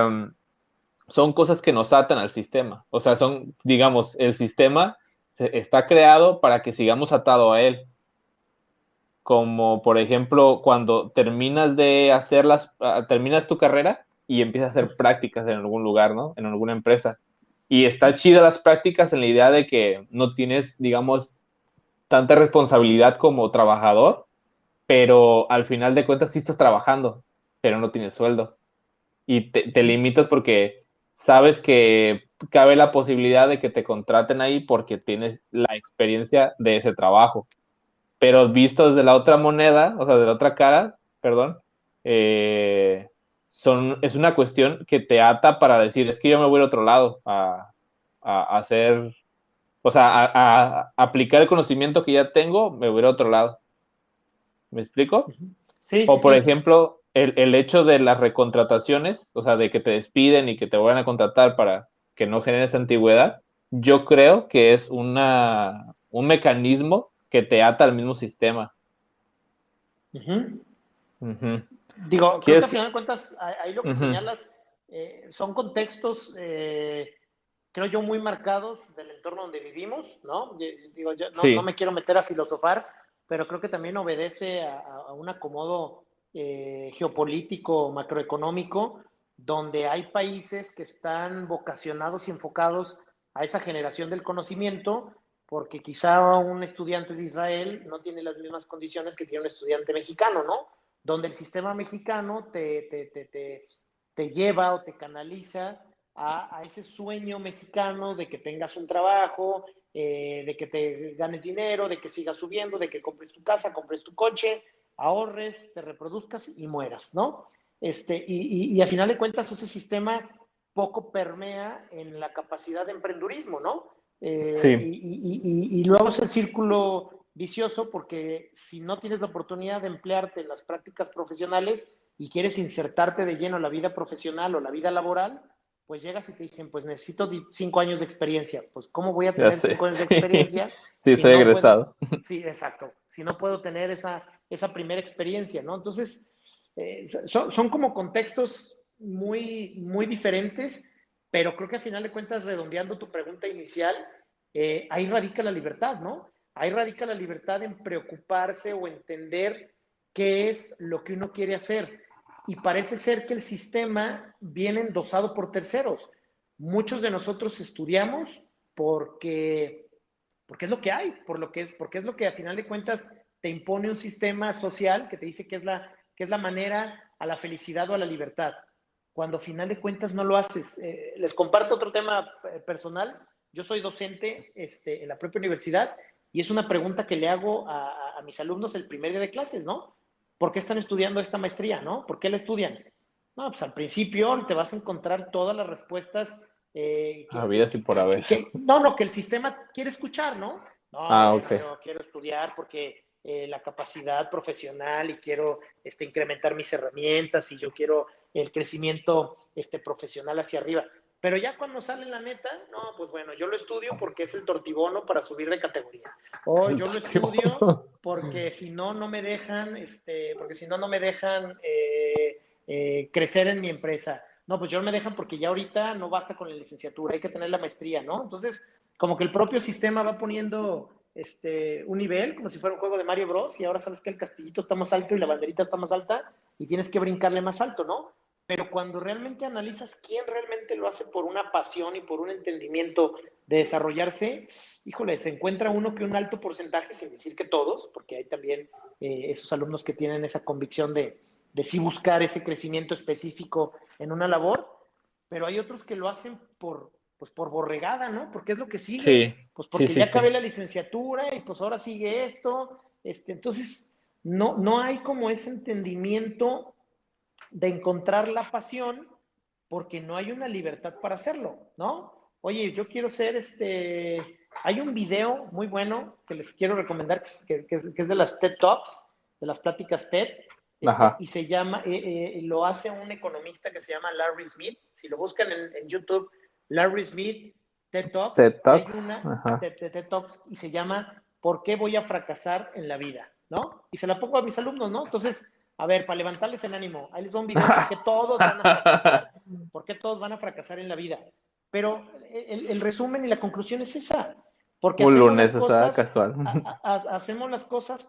son cosas que nos atan al sistema. O sea, son, digamos, el sistema está creado para que sigamos atado a él. Como por ejemplo, cuando terminas tu carrera y empiezas a hacer prácticas en algún lugar, ¿no? En alguna empresa. Y está chida las prácticas en la idea de que no tienes, digamos, tanta responsabilidad como trabajador, pero al final de cuentas sí estás trabajando, pero no tienes sueldo. Y te limitas porque sabes que cabe la posibilidad de que te contraten ahí porque tienes la experiencia de ese trabajo. Pero visto desde la otra moneda, o sea, de la otra cara, perdón, eh, es una cuestión que te ata para decir, es que yo me voy al otro lado a hacer, o sea, a aplicar el conocimiento que ya tengo, me voy al otro lado. ¿Me explico? Sí, sí, O por sí. ejemplo, el hecho de las recontrataciones, o sea, de que te despiden y que te vayan a contratar para que no generes antigüedad, yo creo que es un mecanismo que te ata al mismo sistema. Ujú. Ujú. Digo, creo que ¿Quieres al que? final de cuentas, ahí lo que Ujú. señalas son contextos, creo yo, muy marcados del entorno donde vivimos, ¿no? Digo, yo no Sí, me quiero meter a filosofar, pero creo que también obedece a un acomodo geopolítico, macroeconómico, donde hay países que están vocacionados y enfocados a esa generación del conocimiento, porque quizá un estudiante de Israel no tiene las mismas condiciones que tiene un estudiante mexicano, ¿no? Donde el sistema mexicano te lleva o te canaliza a ese sueño mexicano de que tengas un trabajo, de que te ganes dinero, de que sigas subiendo, de que compres tu casa, compres tu coche, ahorres, te reproduzcas y mueras, ¿no? Y a final de cuentas ese sistema poco permea en la capacidad de emprendurismo, ¿no? sí, Y luego es el círculo vicioso porque si no tienes la oportunidad de emplearte en las prácticas profesionales y quieres insertarte de lleno en la vida profesional o la vida laboral, pues llegas y te dicen, pues necesito 5 años de experiencia. Pues ¿cómo voy a ya tener sé, 5 años de sí, experiencia sí, si soy no puedo? egresado. Sí, exacto. Si no puedo tener esa primera experiencia, ¿no? Entonces, son como contextos muy diferentes, pero creo que a final de cuentas, redondeando tu pregunta inicial, ahí radica la libertad, ¿no? Ahí radica la libertad en preocuparse o entender qué es lo que uno quiere hacer. Y parece ser que el sistema viene endosado por terceros. Muchos de nosotros estudiamos porque es lo que hay, porque es lo que a final de cuentas te impone un sistema social que te dice que es la manera a la felicidad o a la libertad. Cuando a final de cuentas no lo haces. Les comparto otro tema personal. Yo soy docente en la propia universidad y es una pregunta que le hago a mis alumnos el primer día de clases, ¿no? ¿Por qué están estudiando esta maestría, no? ¿Por qué la estudian? No, pues al principio te vas a encontrar todas las respuestas Había así por haber. que el sistema quiere escuchar, ¿no? No, Ah, bueno, ok. yo quiero estudiar porque la capacidad profesional y quiero incrementar mis herramientas y yo quiero el crecimiento profesional hacia arriba. Pero ya cuando sale la neta, no, pues bueno, yo lo estudio porque es el tortibono para subir de categoría. O El yo lo estudio tortibono. porque si no, no me dejan, porque si no, no me dejan crecer en mi empresa. No, pues yo no me dejan porque ya ahorita no basta con la licenciatura, hay que tener la maestría, ¿no? Entonces, como que el propio sistema va poniendo un nivel, como si fuera un juego de Mario Bros. Y ahora sabes que el castillito está más alto y la banderita está más alta y tienes que brincarle más alto, ¿no? Pero cuando realmente analizas quién realmente lo hace por una pasión y por un entendimiento de desarrollarse, híjole, se encuentra uno que un alto porcentaje, sin decir que todos, porque hay también esos alumnos que tienen esa convicción de sí buscar ese crecimiento específico en una labor, pero hay otros que lo hacen pues por borregada, ¿no? Porque es lo que Sí, sigue, pues sí, porque sí, ya sí. acabé la licenciatura y pues ahora sigue esto, entonces no hay como ese entendimiento de encontrar la pasión porque no hay una libertad para hacerlo, ¿no? Oye, yo quiero ser hay un video muy bueno que les quiero recomendar que es de las TED Talks, de las pláticas TED, Ajá. y se llama, lo hace un economista que se llama Larry Smith. Si lo buscan en YouTube, Larry Smith, TED Talks, TED hay Talks. una Ajá. de TED Talks y se llama ¿por qué voy a fracasar en la vida? ¿No? Y se la pongo a mis alumnos, ¿no? Entonces, a ver, para levantarles el ánimo, ahí les va un video, ¿por qué todos van a fracasar? ¿Por qué todos van a fracasar en la vida? Pero el resumen y la conclusión es esa, porque Un hacemos las lunes, o sea, cosas, casual. hacemos las cosas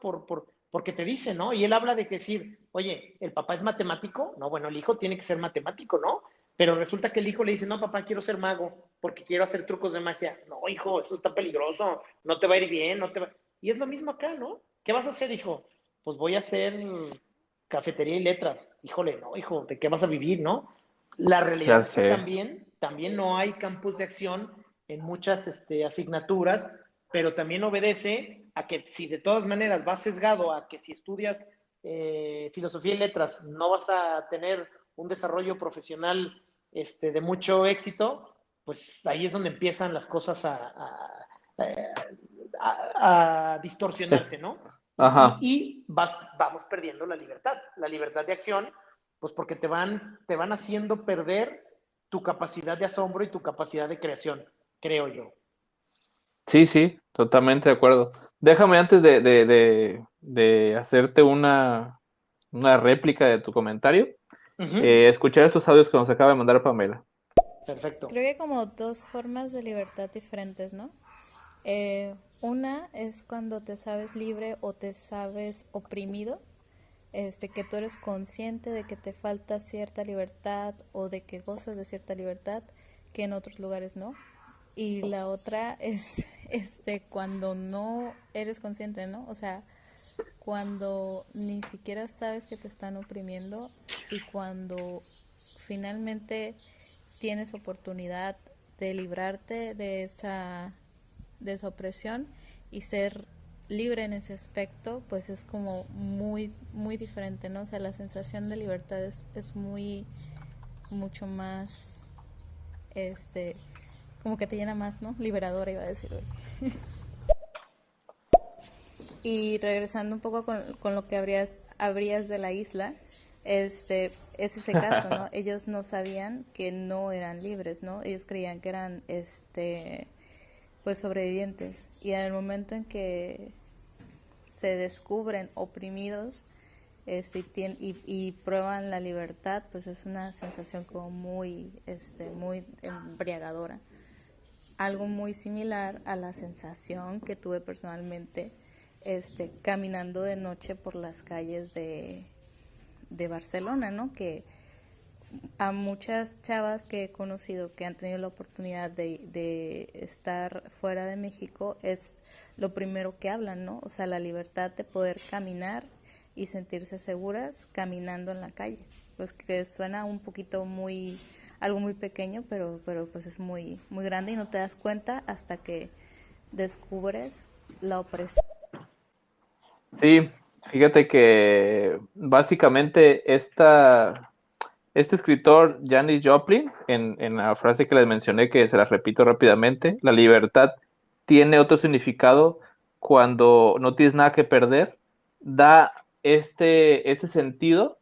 porque te dicen, ¿no? Y él habla de que decir, oye, ¿el papá es matemático? No, bueno, el hijo tiene que ser matemático, ¿no? Pero resulta que el hijo le dice, no, papá, quiero ser mago porque quiero hacer trucos de magia. No, hijo, eso está peligroso, no te va a ir bien, no te va... Y es lo mismo acá, ¿no? ¿Qué vas a hacer, hijo? Pues voy a hacer cafetería y letras. Híjole, no, hijo, ¿de qué vas a vivir, no? La realidad Ya es que sé. también no hay campos de acción en muchas asignaturas, pero también obedece a que si de todas maneras vas sesgado a que si estudias filosofía y letras no vas a tener un desarrollo profesional de mucho éxito, pues ahí es donde empiezan las cosas a distorsionarse, ¿no? Ajá. Vamos perdiendo la libertad de acción, pues porque te van haciendo perder tu capacidad de asombro y tu capacidad de creación, creo yo. Sí, sí, totalmente de acuerdo. Déjame antes de hacerte una réplica de tu comentario, escuchar estos audios que nos acaba de mandar Pamela. Perfecto. Creo que hay como dos formas de libertad diferentes, ¿no? Una es cuando te sabes libre o te sabes oprimido, que tú eres consciente de que te falta cierta libertad o de que gozas de cierta libertad que en otros lugares no. Y la otra es cuando no eres consciente, ¿no? O sea, cuando ni siquiera sabes que te están oprimiendo y cuando finalmente tienes oportunidad de librarte de esa opresión y ser libre en ese aspecto, pues es como muy, muy diferente, ¿no? O sea, la sensación de libertad es mucho más, como que te llena más, ¿no? Liberadora, iba a decir hoy. Y regresando un poco con lo que habrías de la isla, es ese caso, ¿no? Ellos no sabían que no eran libres, ¿no? Ellos creían que eran, pues sobrevivientes. Y en el momento en que se descubren oprimidos, y prueban la libertad, pues es una sensación como muy, muy embriagadora. Algo muy similar a la sensación que tuve personalmente caminando de noche por las calles de Barcelona, ¿no? Que a muchas chavas que he conocido que han tenido la oportunidad de estar fuera de México es lo primero que hablan, ¿no? O sea, la libertad de poder caminar y sentirse seguras caminando en la calle. Pues que suena un poquito algo muy pequeño, pero pues es muy, muy grande y no te das cuenta hasta que descubres la opresión. Sí, fíjate que básicamente este escritor, Janis Joplin, en la frase que les mencioné, que se las repito rápidamente, la libertad tiene otro significado cuando no tienes nada que perder, da este sentido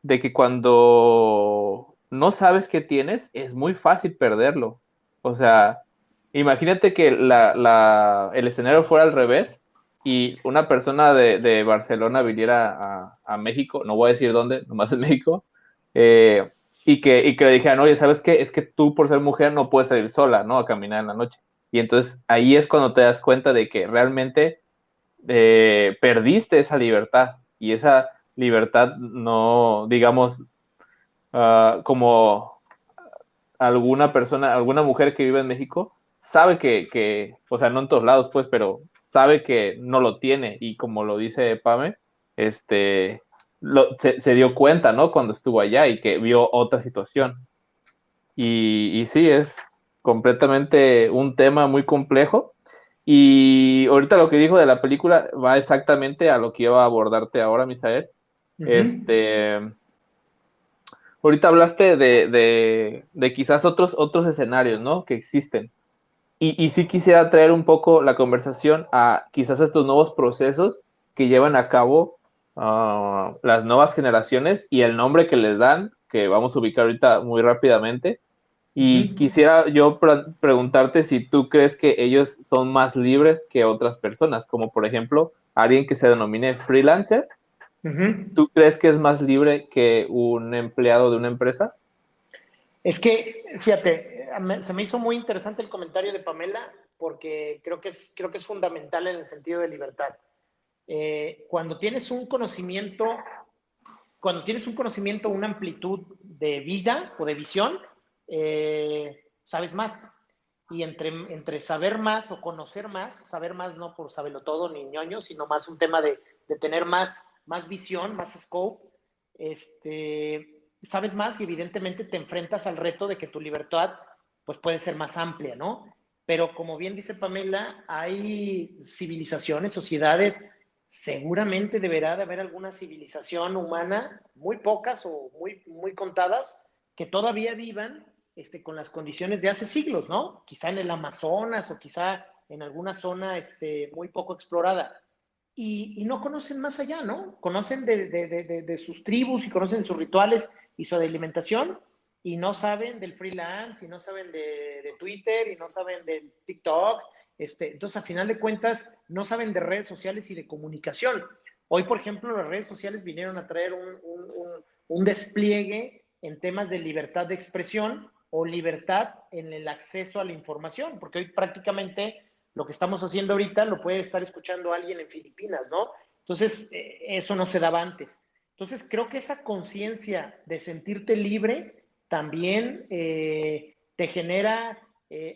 de que cuando no sabes qué tienes, es muy fácil perderlo. O sea, imagínate que el escenario fuera al revés y una persona de Barcelona viniera a México, no voy a decir dónde, nomás en México, eh, y que le dijeran, oye, ¿sabes qué? Es que tú por ser mujer no puedes salir sola, ¿no? A caminar en la noche. Y entonces ahí es cuando te das cuenta de que realmente perdiste esa libertad. Y esa libertad no, digamos, como alguna persona, alguna mujer que vive en México, sabe o sea, no en todos lados, pues, pero sabe que no lo tiene. Y como lo dice Pame, se dio cuenta, ¿no? Cuando estuvo allá y que vio otra situación. Y sí, es completamente un tema muy complejo. Y ahorita lo que dijo de la película va exactamente a lo que iba a abordarte ahora, Misael. Ahorita hablaste de quizás otros escenarios, ¿no? Que existen. Y sí quisiera traer un poco la conversación a quizás estos nuevos procesos que llevan a cabo las nuevas generaciones y el nombre que les dan, que vamos a ubicar ahorita muy rápidamente, Y quisiera yo preguntarte si tú crees que ellos son más libres que otras personas, como por ejemplo alguien que se denomine freelancer. ¿Tú crees que es más libre que un empleado de una empresa? Es que, fíjate, se me hizo muy interesante el comentario de Pamela porque creo que es fundamental en el sentido de libertad. Cuando tienes un conocimiento, una amplitud de vida o de visión, sabes más. Y entre saber más o conocer más, saber más no por saberlo todo ni ñoño, sino más un tema de tener más visión, más scope, sabes más y evidentemente te enfrentas al reto de que tu libertad pues puede ser más amplia, ¿no? Pero como bien dice Pamela, hay civilizaciones, sociedades, seguramente deberá de haber alguna civilización humana, muy pocas o muy contadas, que todavía vivan con las condiciones de hace siglos, ¿no? Quizá en el Amazonas o quizá en alguna zona muy poco explorada. Y no conocen más allá, ¿no? Conocen de sus tribus y conocen sus rituales y su alimentación y no saben del freelance y no saben de Twitter y no saben del TikTok. Entonces, a final de cuentas, no saben de redes sociales y de comunicación. Hoy, por ejemplo, las redes sociales vinieron a traer un despliegue en temas de libertad de expresión o libertad en el acceso a la información, porque hoy prácticamente lo que estamos haciendo ahorita lo puede estar escuchando alguien en Filipinas, ¿no? Entonces, eso no se daba antes. Entonces, creo que esa conciencia de sentirte libre también te genera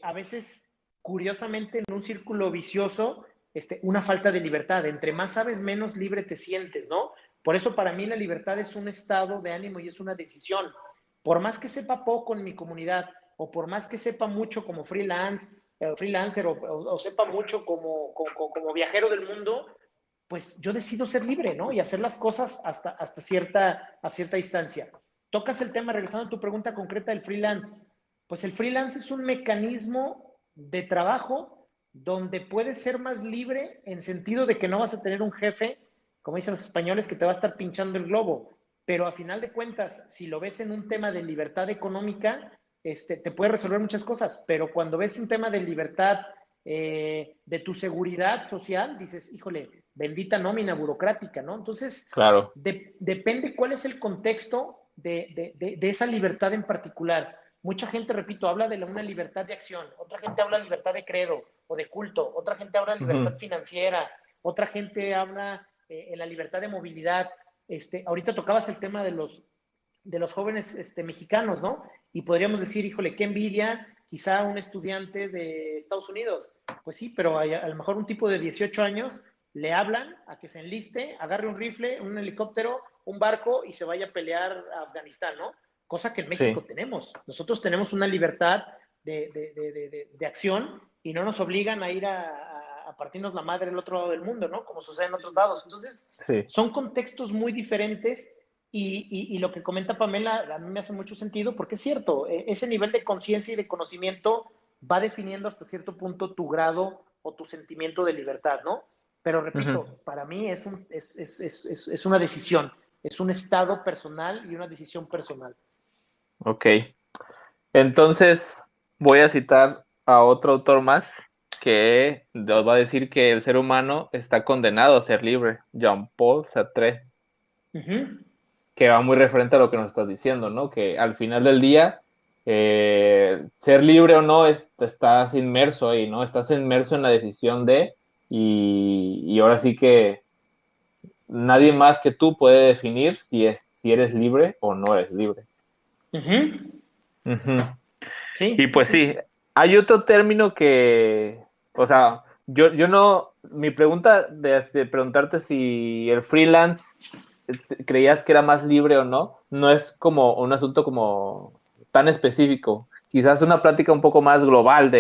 a veces, curiosamente, en un círculo vicioso, una falta de libertad. Entre más sabes, menos libre te sientes, ¿no? Por eso para mí la libertad es un estado de ánimo y es una decisión. Por más que sepa poco en mi comunidad o por más que sepa mucho como freelancer o sepa mucho como viajero del mundo, pues yo decido ser libre, ¿no? Y hacer las cosas hasta cierta distancia. Tocas el tema, regresando a tu pregunta concreta del freelance. Pues el freelance es un mecanismo de trabajo donde puedes ser más libre en sentido de que no vas a tener un jefe, como dicen los españoles, que te va a estar pinchando el globo. Pero a final de cuentas, si lo ves en un tema de libertad económica, te puede resolver muchas cosas. Pero cuando ves un tema de libertad, de tu seguridad social, dices, híjole, bendita nómina burocrática, ¿no? Entonces, Claro. depende cuál es el contexto de esa libertad en particular. Mucha gente, repito, habla de una libertad de acción, otra gente habla de libertad de credo o de culto, otra gente habla de libertad financiera, otra gente habla en la libertad de movilidad. Ahorita tocabas el tema de los jóvenes mexicanos, ¿no? Y podríamos decir, híjole, qué envidia, quizá un estudiante de Estados Unidos. Pues sí, pero a lo mejor un tipo de 18 años le hablan a que se enliste, agarre un rifle, un helicóptero, un barco y se vaya a pelear a Afganistán, ¿no? Cosa que en México tenemos. Nosotros tenemos una libertad de acción y no nos obligan a ir a partirnos la madre del otro lado del mundo, ¿no? Como sucede en otros lados. Entonces, son contextos muy diferentes y lo que comenta Pamela a mí me hace mucho sentido porque es cierto, ese nivel de conciencia y de conocimiento va definiendo hasta cierto punto tu grado o tu sentimiento de libertad, ¿no? Pero repito, para mí es una decisión, es un estado personal y una decisión personal. Ok. Entonces, voy a citar a otro autor más que nos va a decir que el ser humano está condenado a ser libre, Jean-Paul Sartre, que va muy referente a lo que nos estás diciendo, ¿no? Que al final del día, ser libre o no, estás inmerso ahí, ¿no? Estás inmerso en la decisión y ahora sí que nadie más que tú puede definir si eres libre o no eres libre. Sí, Y pues sí, hay otro término que, o sea, yo no, mi pregunta de preguntarte si el freelance creías que era más libre o no, no es como un asunto como tan específico. Quizás una plática un poco más global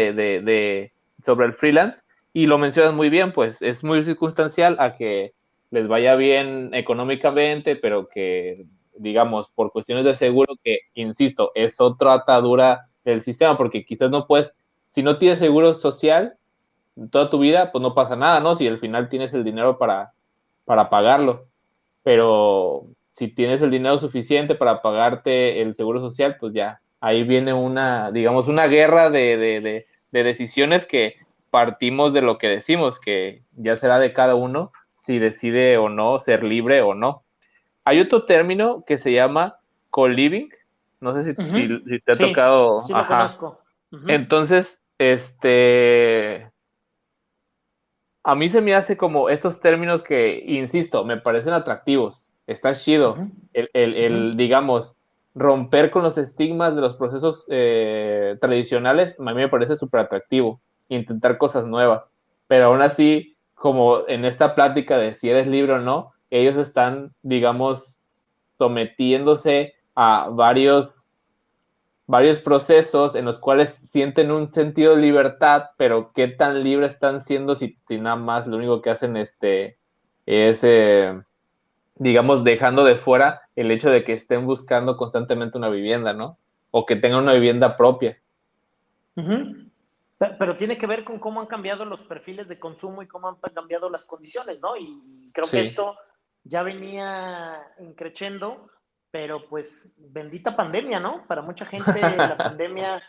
sobre el freelance, y lo mencionas muy bien, pues es muy circunstancial a que les vaya bien económicamente, pero que, digamos, por cuestiones de seguro, que, insisto, es otra atadura del sistema, porque quizás no puedes, si no tienes seguro social toda tu vida, pues no pasa nada, ¿no? Si al final tienes el dinero para pagarlo, pero si tienes el dinero suficiente para pagarte el seguro social, pues ya ahí viene digamos, una guerra de decisiones que partimos de lo que decimos, que ya será de cada uno si decide o no ser libre o no. Hay otro término que se llama co-living, no sé Ujú. si te ha Sí, tocado, sí lo ajá. conozco. Ujú, Entonces, a mí se me hace como estos términos que, insisto, me parecen atractivos. Está chido. ujú, ujú, Digamos, romper con los estigmas de los procesos tradicionales, a mí me parece súper atractivo. Intentar cosas nuevas. Pero aún así, como en esta plática de si eres libre o no, ellos están, digamos, sometiéndose a varios procesos en los cuales sienten un sentido de libertad, pero qué tan libres están siendo si nada más lo único que hacen es, digamos, dejando de fuera el hecho de que estén buscando constantemente una vivienda, ¿no? O que tengan una vivienda propia. ujú. Pero tiene que ver con cómo han cambiado los perfiles de consumo y cómo han cambiado las condiciones, ¿no? Y creo que Sí, esto ya venía increciendo, pero pues bendita pandemia, ¿no? Para mucha gente la pandemia,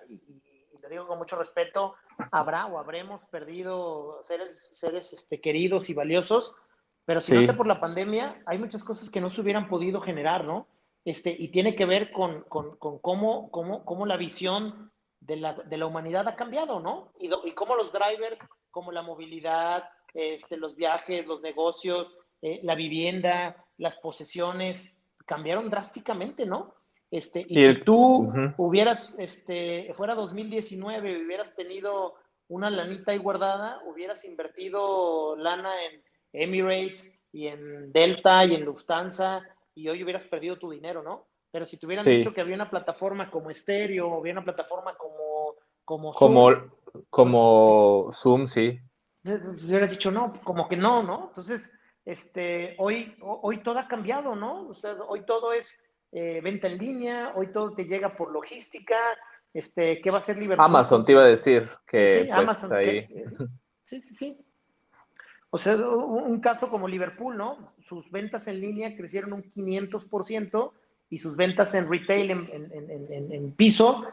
y lo digo con mucho respeto, habrá o habremos perdido seres queridos y valiosos, pero si no sé sí, por la pandemia, hay muchas cosas que no se hubieran podido generar, ¿no? Y tiene que ver con cómo la visión de la humanidad ha cambiado, ¿no? Y cómo los drivers, como la movilidad, los viajes, los negocios, la vivienda, las posesiones, cambiaron drásticamente, ¿no? Y y si tú ujú, fuera 2019 y hubieras tenido una lanita ahí guardada, hubieras invertido lana en Emirates y en Delta y en Lufthansa y hoy hubieras perdido tu dinero, ¿no? Pero si te hubieran dicho sí, que había una plataforma como Stereo, o había una plataforma como como, Zoom, pues como Zoom, sí. hubieras dicho no, como que no, ¿no? Entonces, hoy todo ha cambiado, ¿no? O sea, hoy todo es venta en línea, hoy todo te llega por logística, ¿qué va a hacer Liverpool con Amazon te iba a sus, decir que sí, pues Amazon, ahí, sí, sí, sí. O sea, un caso como Liverpool, ¿no? Sus ventas en línea crecieron un 500% y sus ventas en retail, en piso,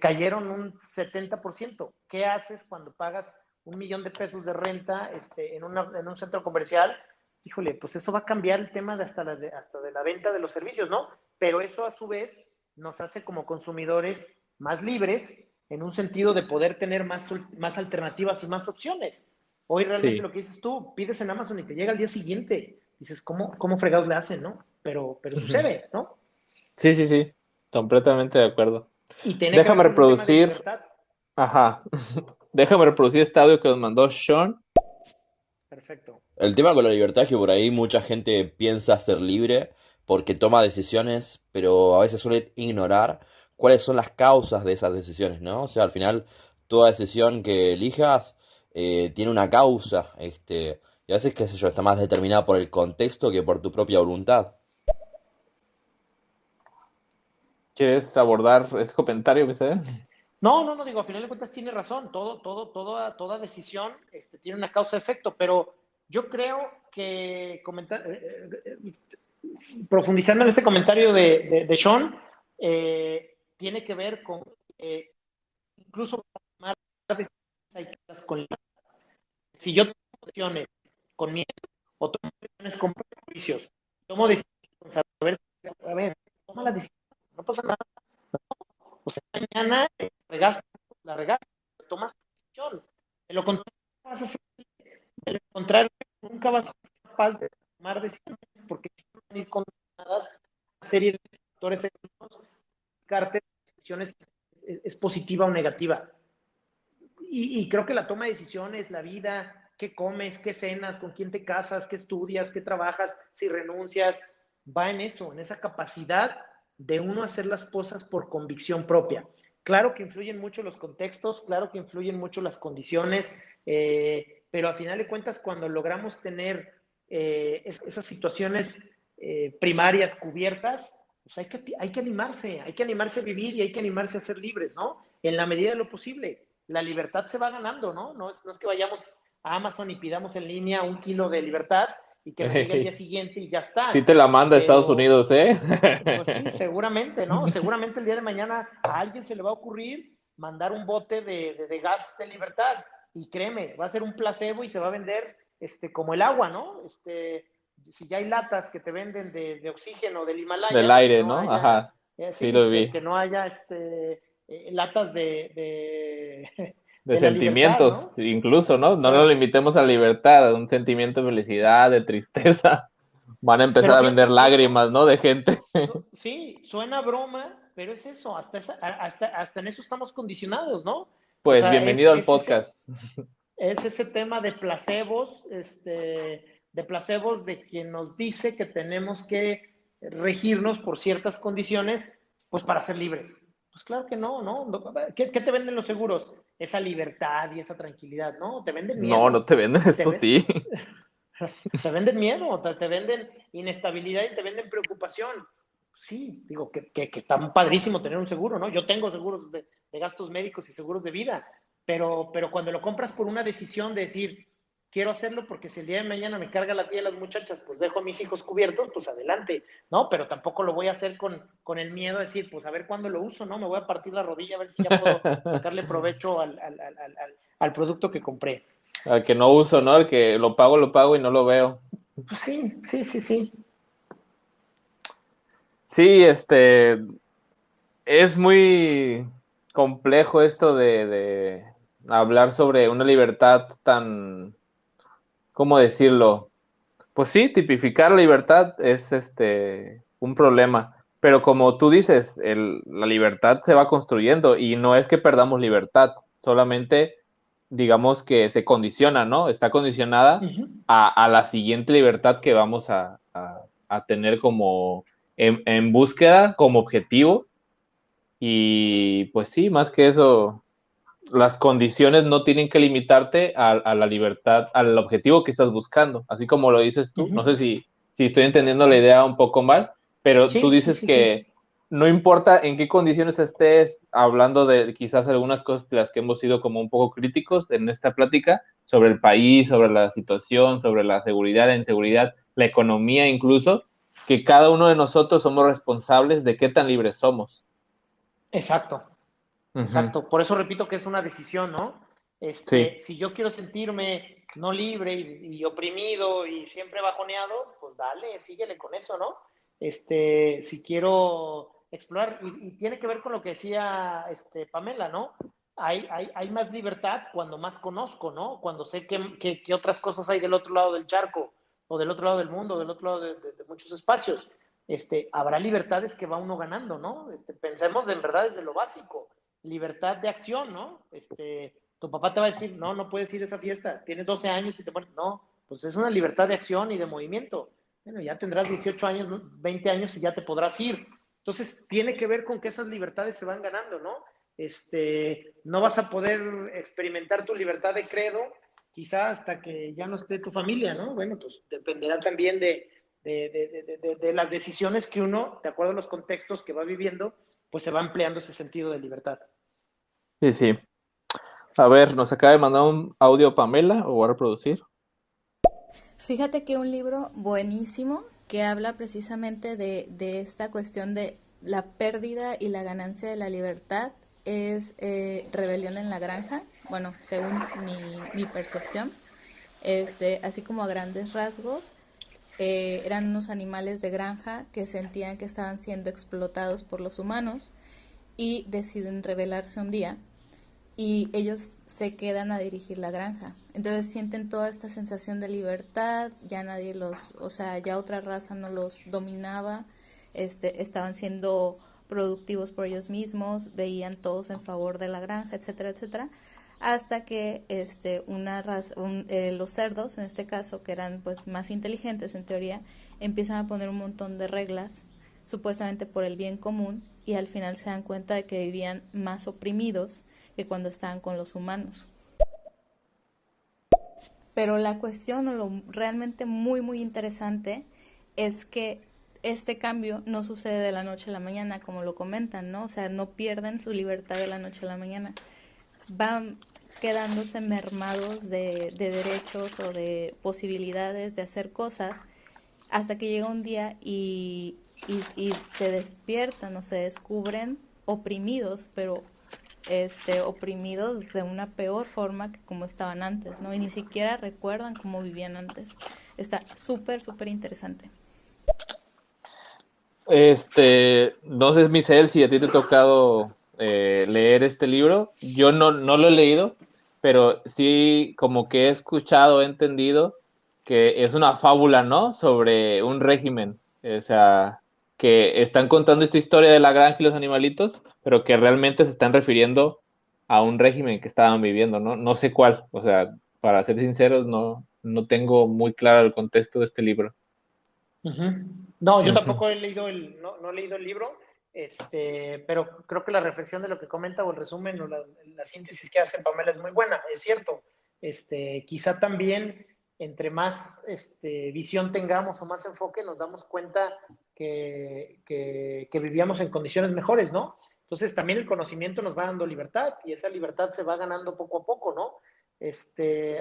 cayeron un 70%. ¿Qué haces cuando pagas 1 millón de pesos de renta en un centro comercial? Híjole, pues eso va a cambiar el tema de hasta de la venta de los servicios, ¿no? Pero eso a su vez nos hace como consumidores más libres en un sentido de poder tener más alternativas y más opciones. Hoy realmente sí. lo que dices tú, pides en Amazon y te llega al día siguiente. Dices, ¿cómo fregados le hacen, no? Pero sucede, ¿no? Sí, sí, sí, completamente de acuerdo. Y tiene que ver Déjame con un tema de reproducir, libertad. ajá, déjame reproducir este audio que nos mandó Sean. Perfecto. El tema con la libertad es que por ahí mucha gente piensa ser libre porque toma decisiones, pero a veces suele ignorar cuáles son las causas de esas decisiones, ¿no? O sea, al final, toda decisión que elijas tiene una causa, y a veces, qué sé yo, está más determinada por el contexto que por tu propia voluntad. ¿Quieres abordar este comentario, Misael? No, digo, a final de cuentas tiene razón. Toda decisión tiene una causa-efecto, pero yo creo que profundizando en este comentario de Sean, tiene que ver con incluso tomar decisiones con si yo tomo decisiones con miedo o tomo decisiones con prejuicios, tomo decisiones con saber, a ver, toma la decisión, no pasa nada. O sea, mañana la regaste, tomas decisión. De lo contrario, vas a ser, de lo contrario, nunca vas a ser capaz de tomar decisiones porque van a ir condenadas a una serie de factores externos, decisiones es positiva o negativa. Y creo que la toma de decisiones, la vida, qué comes, qué cenas, con quién te casas, qué estudias, qué trabajas, si renuncias, va en eso, en esa capacidad de uno hacer las cosas por convicción propia. Claro que influyen mucho los contextos, claro que influyen mucho las condiciones, pero a final de cuentas cuando logramos tener esas situaciones primarias cubiertas, pues hay que animarse a vivir y hay que animarse a ser libres, ¿no? En la medida de lo posible. La libertad se va ganando, ¿no? No es que vayamos a Amazon y pidamos en línea 1 kilo de libertad y que me llegue el día siguiente y ya Sí está. te la manda a Estados Pero, Unidos, ¿eh? pues sí, seguramente, ¿no? Seguramente el día de mañana a alguien se le va a ocurrir mandar un bote de gas de libertad. Y créeme, va a ser un placebo y se va a vender como el agua, ¿no? Si ya hay latas que te venden de oxígeno del Del Himalaya, que aire, no ¿no? haya, Ajá, sí sí, lo vi. que no haya latas De de la libertad, sentimientos, ¿no? incluso, ¿no? O No lo sea, limitemos a libertad, a un sentimiento de felicidad, de tristeza. Van a empezar pero a vender fíjate, lágrimas, ¿no? De gente. sí, suena broma, pero es eso, hasta en eso estamos condicionados, ¿no? O Pues sea, bienvenido al podcast. es ese tema de placebos de quien nos dice que tenemos que regirnos por ciertas condiciones, pues para ser libres. Pues claro que no, ¿no? ¿Qué te venden los seguros? Esa libertad y esa tranquilidad, ¿no? Te venden No, no miedo, te venden te, eso, ve- sí. te venden miedo, te venden inestabilidad y te venden preocupación. Sí, digo que está padrísimo tener un seguro, ¿no? Yo tengo seguros de gastos médicos y seguros de vida, pero cuando lo compras por una decisión de decir, quiero hacerlo porque si el día de mañana me carga la tía de las muchachas, pues dejo a mis hijos cubiertos, pues adelante, ¿no? Pero tampoco lo voy a hacer con el miedo de decir, pues a ver cuándo lo uso, ¿no? Me voy a partir la rodilla a ver si ya puedo sacarle provecho al producto que compré. Al que no uso, ¿no? El que lo pago y no lo veo. Pues sí, sí, sí, sí. Sí, es muy complejo esto de hablar sobre una libertad tan, ¿cómo decirlo? Pues sí, tipificar la libertad es un problema, pero como tú dices, la libertad se va construyendo y no es que perdamos libertad, solamente digamos que se condiciona, ¿no? Está condicionada Uh-huh. a la siguiente libertad que vamos a tener como en búsqueda, como objetivo. Y pues sí, más que eso, las condiciones no tienen que limitarte a la libertad, al objetivo que estás buscando, así como lo dices tú. No Uh-huh. sé si estoy entendiendo la idea un poco mal, pero tú Sí, sí, dices sí, sí. que no importa en qué condiciones estés, hablando de quizás algunas cosas de las que hemos sido como un poco críticos en esta plática, sobre el país, sobre la situación, sobre la seguridad, la inseguridad, la economía incluso, que cada uno de nosotros somos responsables de qué tan libres somos. Exacto, Ujú. exacto. Por eso repito que es una decisión, ¿no? Sí, Si yo quiero sentirme no libre y oprimido y siempre bajoneado, pues dale, síguele con eso, ¿no? Si quiero explorar, y tiene que ver con lo que decía Pamela, ¿no? Hay más libertad cuando más conozco, ¿no? Cuando sé qué otras cosas hay del otro lado del charco, o del otro lado del mundo, del otro lado de muchos espacios. Habrá libertades que va uno ganando, ¿no? Pensemos en verdad desde lo básico, libertad de acción, ¿no? Tu papá te va a decir, no, no puedes ir a esa fiesta, tienes 12 años y te pones, no, pues es una libertad de acción y de movimiento. Bueno, ya tendrás 18 años, 20 años y ya te podrás ir. Entonces, tiene que ver con que esas libertades se van ganando, ¿no? No vas a poder experimentar tu libertad de credo quizá hasta que ya no esté tu familia, ¿no? Bueno, pues dependerá también de las decisiones que uno, de acuerdo a los contextos que va viviendo, pues se va empleando ese sentido de libertad. sí, sí. A ver, nos acaba de mandar un audio Pamela, o voy a reproducir. Fíjate que un libro buenísimo que habla precisamente de esta cuestión de la pérdida y la ganancia de la libertad es Rebelión en la Granja, bueno, según mi percepción, así como a grandes rasgos, eran unos animales de granja que sentían que estaban siendo explotados por los humanos y deciden rebelarse un día y ellos se quedan a dirigir la granja. Entonces sienten toda esta sensación de libertad, ya nadie los, o sea, ya otra raza no los dominaba, estaban siendo productivos por ellos mismos, veían todos en favor de la granja, etcétera, etcétera, hasta que una raza, los cerdos, en este caso, que eran pues más inteligentes en teoría, empiezan a poner un montón de reglas, supuestamente por el bien común, y al final se dan cuenta de que vivían más oprimidos que cuando estaban con los humanos. Pero la cuestión, o lo realmente muy, muy interesante, es que este cambio no sucede de la noche a la mañana, como lo comentan, ¿no? O sea, no pierden su libertad de la noche a la mañana. Van quedándose mermados de derechos o de posibilidades de hacer cosas hasta que llega un día y se despiertan o se descubren oprimidos, pero oprimidos de una peor forma que como estaban antes, ¿no? Y ni siquiera recuerdan cómo vivían antes. Está súper, súper interesante. No sé, Michelle, si a ti te ha tocado leer este libro. Yo no lo he leído, pero sí como que he escuchado, he entendido que es una fábula, ¿no? Sobre un régimen. O sea, que están contando esta historia de la granja y los animalitos, pero que realmente se están refiriendo a un régimen que estaban viviendo, ¿no? No sé cuál. O sea, para ser sinceros, no tengo muy claro el contexto de este libro. Ujú. No, yo Ujú. tampoco he leído no he leído el libro, pero creo que la reflexión de lo que comenta o el resumen o la síntesis que hace Pamela es muy buena, es cierto. Quizá también entre más visión tengamos o más enfoque nos damos cuenta que vivíamos en condiciones mejores, ¿no? Entonces también el conocimiento nos va dando libertad y esa libertad se va ganando poco a poco, ¿no?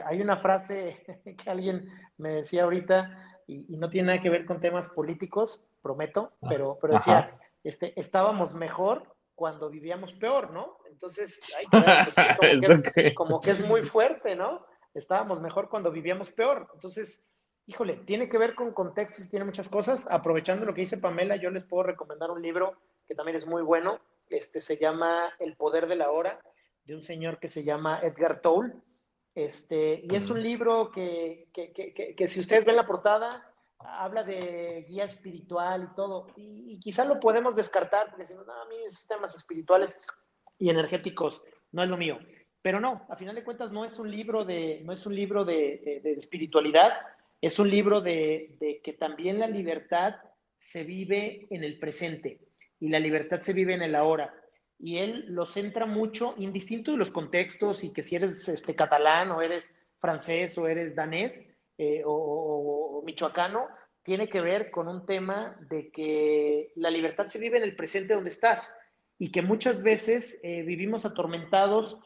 Hay una frase que alguien me decía ahorita y no tiene nada que ver con temas políticos, prometo, pero Ajá. decía, estábamos mejor cuando vivíamos peor, ¿no? Entonces, ay, caray, pues sí, ¿Eso qué? como que es muy fuerte, ¿no? Estábamos mejor cuando vivíamos peor. Entonces, híjole, tiene que ver con contextos, tiene muchas cosas. Aprovechando lo que dice Pamela, yo les puedo recomendar un libro que también es muy bueno. Se llama El poder de la hora, de un señor que se llama Edgar Tolle. Y es un libro que si ustedes ven la portada, habla de guía espiritual y todo, y quizá lo podemos descartar, porque decimos, no, a mí esos temas espirituales y energéticos no es lo mío. Pero no, a final de cuentas no es un libro no es un libro de espiritualidad, es un libro de que también la libertad se vive en el presente y la libertad se vive en el ahora y él lo centra mucho, indistinto de los contextos y que si eres catalán o eres francés o eres danés o michoacano, tiene que ver con un tema de que la libertad se vive en el presente donde estás y que muchas veces vivimos atormentados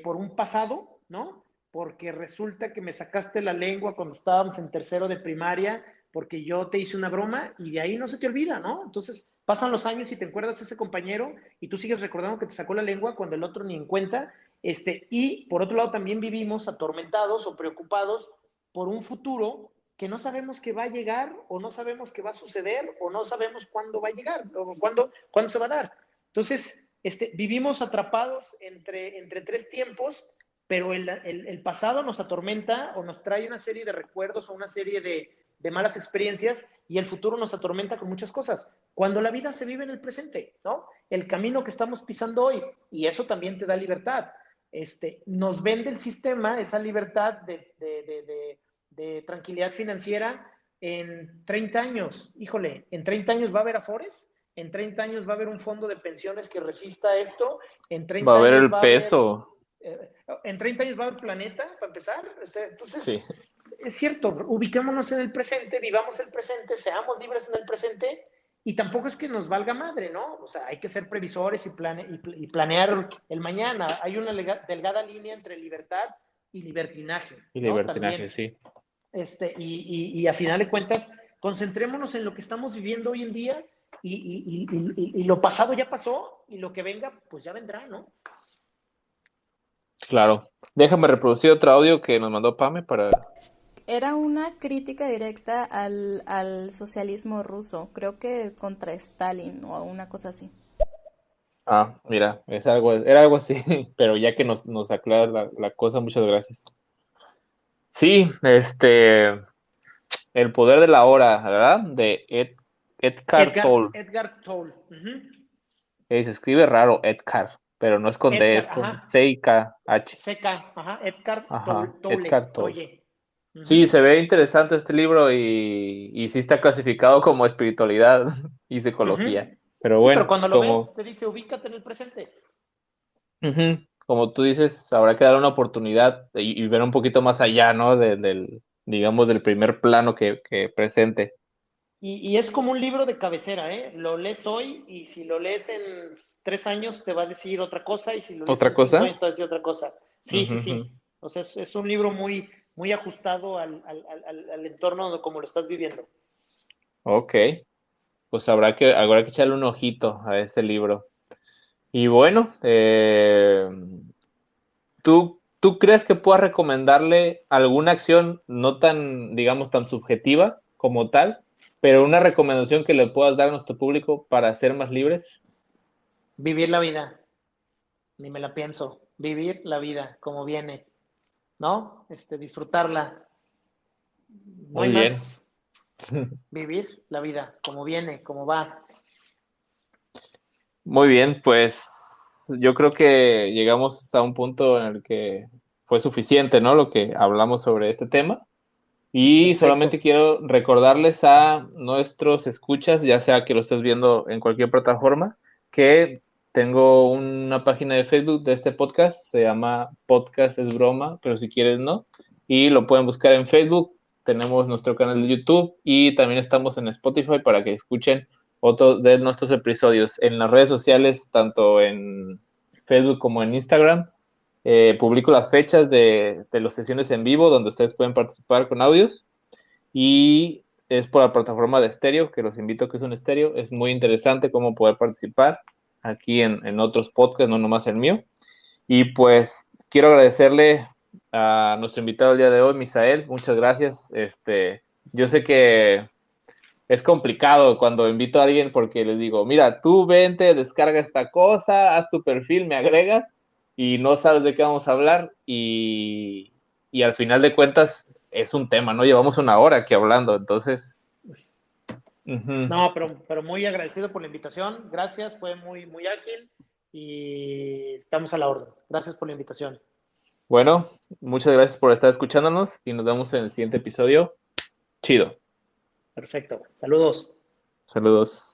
por un pasado, ¿no? Porque resulta que me sacaste la lengua cuando estábamos en tercero de primaria porque yo te hice una broma y de ahí no se te olvida, ¿no? Entonces pasan los años y te acuerdas de ese compañero y tú sigues recordando que te sacó la lengua cuando el otro ni en cuenta. Y por otro lado también vivimos atormentados o preocupados por un futuro que no sabemos que va a llegar o no sabemos que va a suceder o no sabemos cuándo va a llegar o cuándo se va a dar. Entonces, vivimos atrapados entre tres tiempos, pero el pasado nos atormenta o nos trae una serie de recuerdos o una serie de malas experiencias y el futuro nos atormenta con muchas cosas. Cuando la vida se vive en el presente, ¿no? El camino que estamos pisando hoy, y eso también te da libertad. Nos vende el sistema esa libertad de tranquilidad financiera en 30 años. Híjole, en 30 años va a haber Afores, en 30 años va a haber un fondo de pensiones que resista esto, en Va a 30 haber años el va a haber peso. en 30 años va a haber planeta, para empezar. Sí. Entonces, es cierto, ubiquémonos en el presente, vivamos el presente, seamos libres en el presente y tampoco es que nos valga madre, ¿no? O sea, hay que ser previsores y planear el mañana. Hay una delgada línea entre libertad y libertinaje, Y ¿no? libertinaje, También. sí. Y a final de cuentas, concentrémonos en lo que estamos viviendo hoy en día y lo pasado ya pasó y lo que venga, pues ya vendrá, ¿no? Claro. Déjame reproducir otro audio que nos mandó Pame para... Era una crítica directa al socialismo ruso, creo que contra Stalin o una cosa así. Ah, mira, era algo así, pero ya que nos aclara la cosa, muchas gracias. Sí, El poder de la hora, ¿verdad? De Edgar Tolle. Edgar Tolle. Se escribe raro Edgar, pero no es con D, Edgar, es con ajá. C-I-K-H. Seca, ajá. Edgar Ajá, Tolle. Edgar Tolle. Tolle. Sí, se ve interesante este libro y sí está clasificado como espiritualidad y psicología. Pero Sí, pero bueno, cuando lo ves, te dice, ubícate en el presente. como tú dices, habrá que dar una oportunidad y ver un poquito más allá, ¿no? Digamos, del primer plano que presente. Y es como un libro de cabecera, ¿eh? Lo lees hoy y si lo lees en 3 años te va a decir otra cosa y si lo lees ¿Otra en 5 cosa? años te va a decir otra cosa. Sí, Ujú, sí, ujú. sí. O sea, es un libro muy, muy ajustado al entorno como lo estás viviendo. Ok, pues habrá que echarle un ojito a ese libro. Y bueno, ¿tú crees que puedas recomendarle alguna acción no tan, digamos, tan subjetiva como tal, pero una recomendación que le puedas dar a nuestro público para ser más libres? Vivir la vida, ni me la pienso. Vivir la vida como viene, ¿no? Disfrutarla. No hay Muy bien. más. Vivir la vida como viene, como va. Muy bien, pues yo creo que llegamos a un punto en el que fue suficiente, ¿no? Lo que hablamos sobre este tema. Y solamente Perfecto. quiero recordarles a nuestros escuchas, ya sea que lo estés viendo en cualquier plataforma, que tengo una página de Facebook de este podcast, se llama Podcast es Broma, pero si quieres no, y lo pueden buscar en Facebook, tenemos nuestro canal de YouTube y también estamos en Spotify para que escuchen otros de nuestros episodios en las redes sociales, tanto en Facebook como en Instagram. Publico las fechas de las sesiones en vivo donde ustedes pueden participar con audios y es por la plataforma de estéreo, que los invito a que es un estéreo. Es muy interesante cómo poder participar aquí en otros podcasts, no nomás el mío. Y pues quiero agradecerle a nuestro invitado el día de hoy, Misael. Muchas gracias. Yo sé que es complicado cuando invito a alguien porque les digo, mira, tú vente, descarga esta cosa, haz tu perfil, me agregas y no sabes de qué vamos a hablar y al final de cuentas es un tema, ¿no? Llevamos una hora aquí hablando, entonces... Uh-huh. No, pero muy agradecido por la invitación. Gracias, fue muy, muy ágil y estamos a la orden. Gracias por la invitación. Bueno, muchas gracias por estar escuchándonos y nos vemos en el siguiente episodio. Chido. Perfecto. Saludos. Saludos.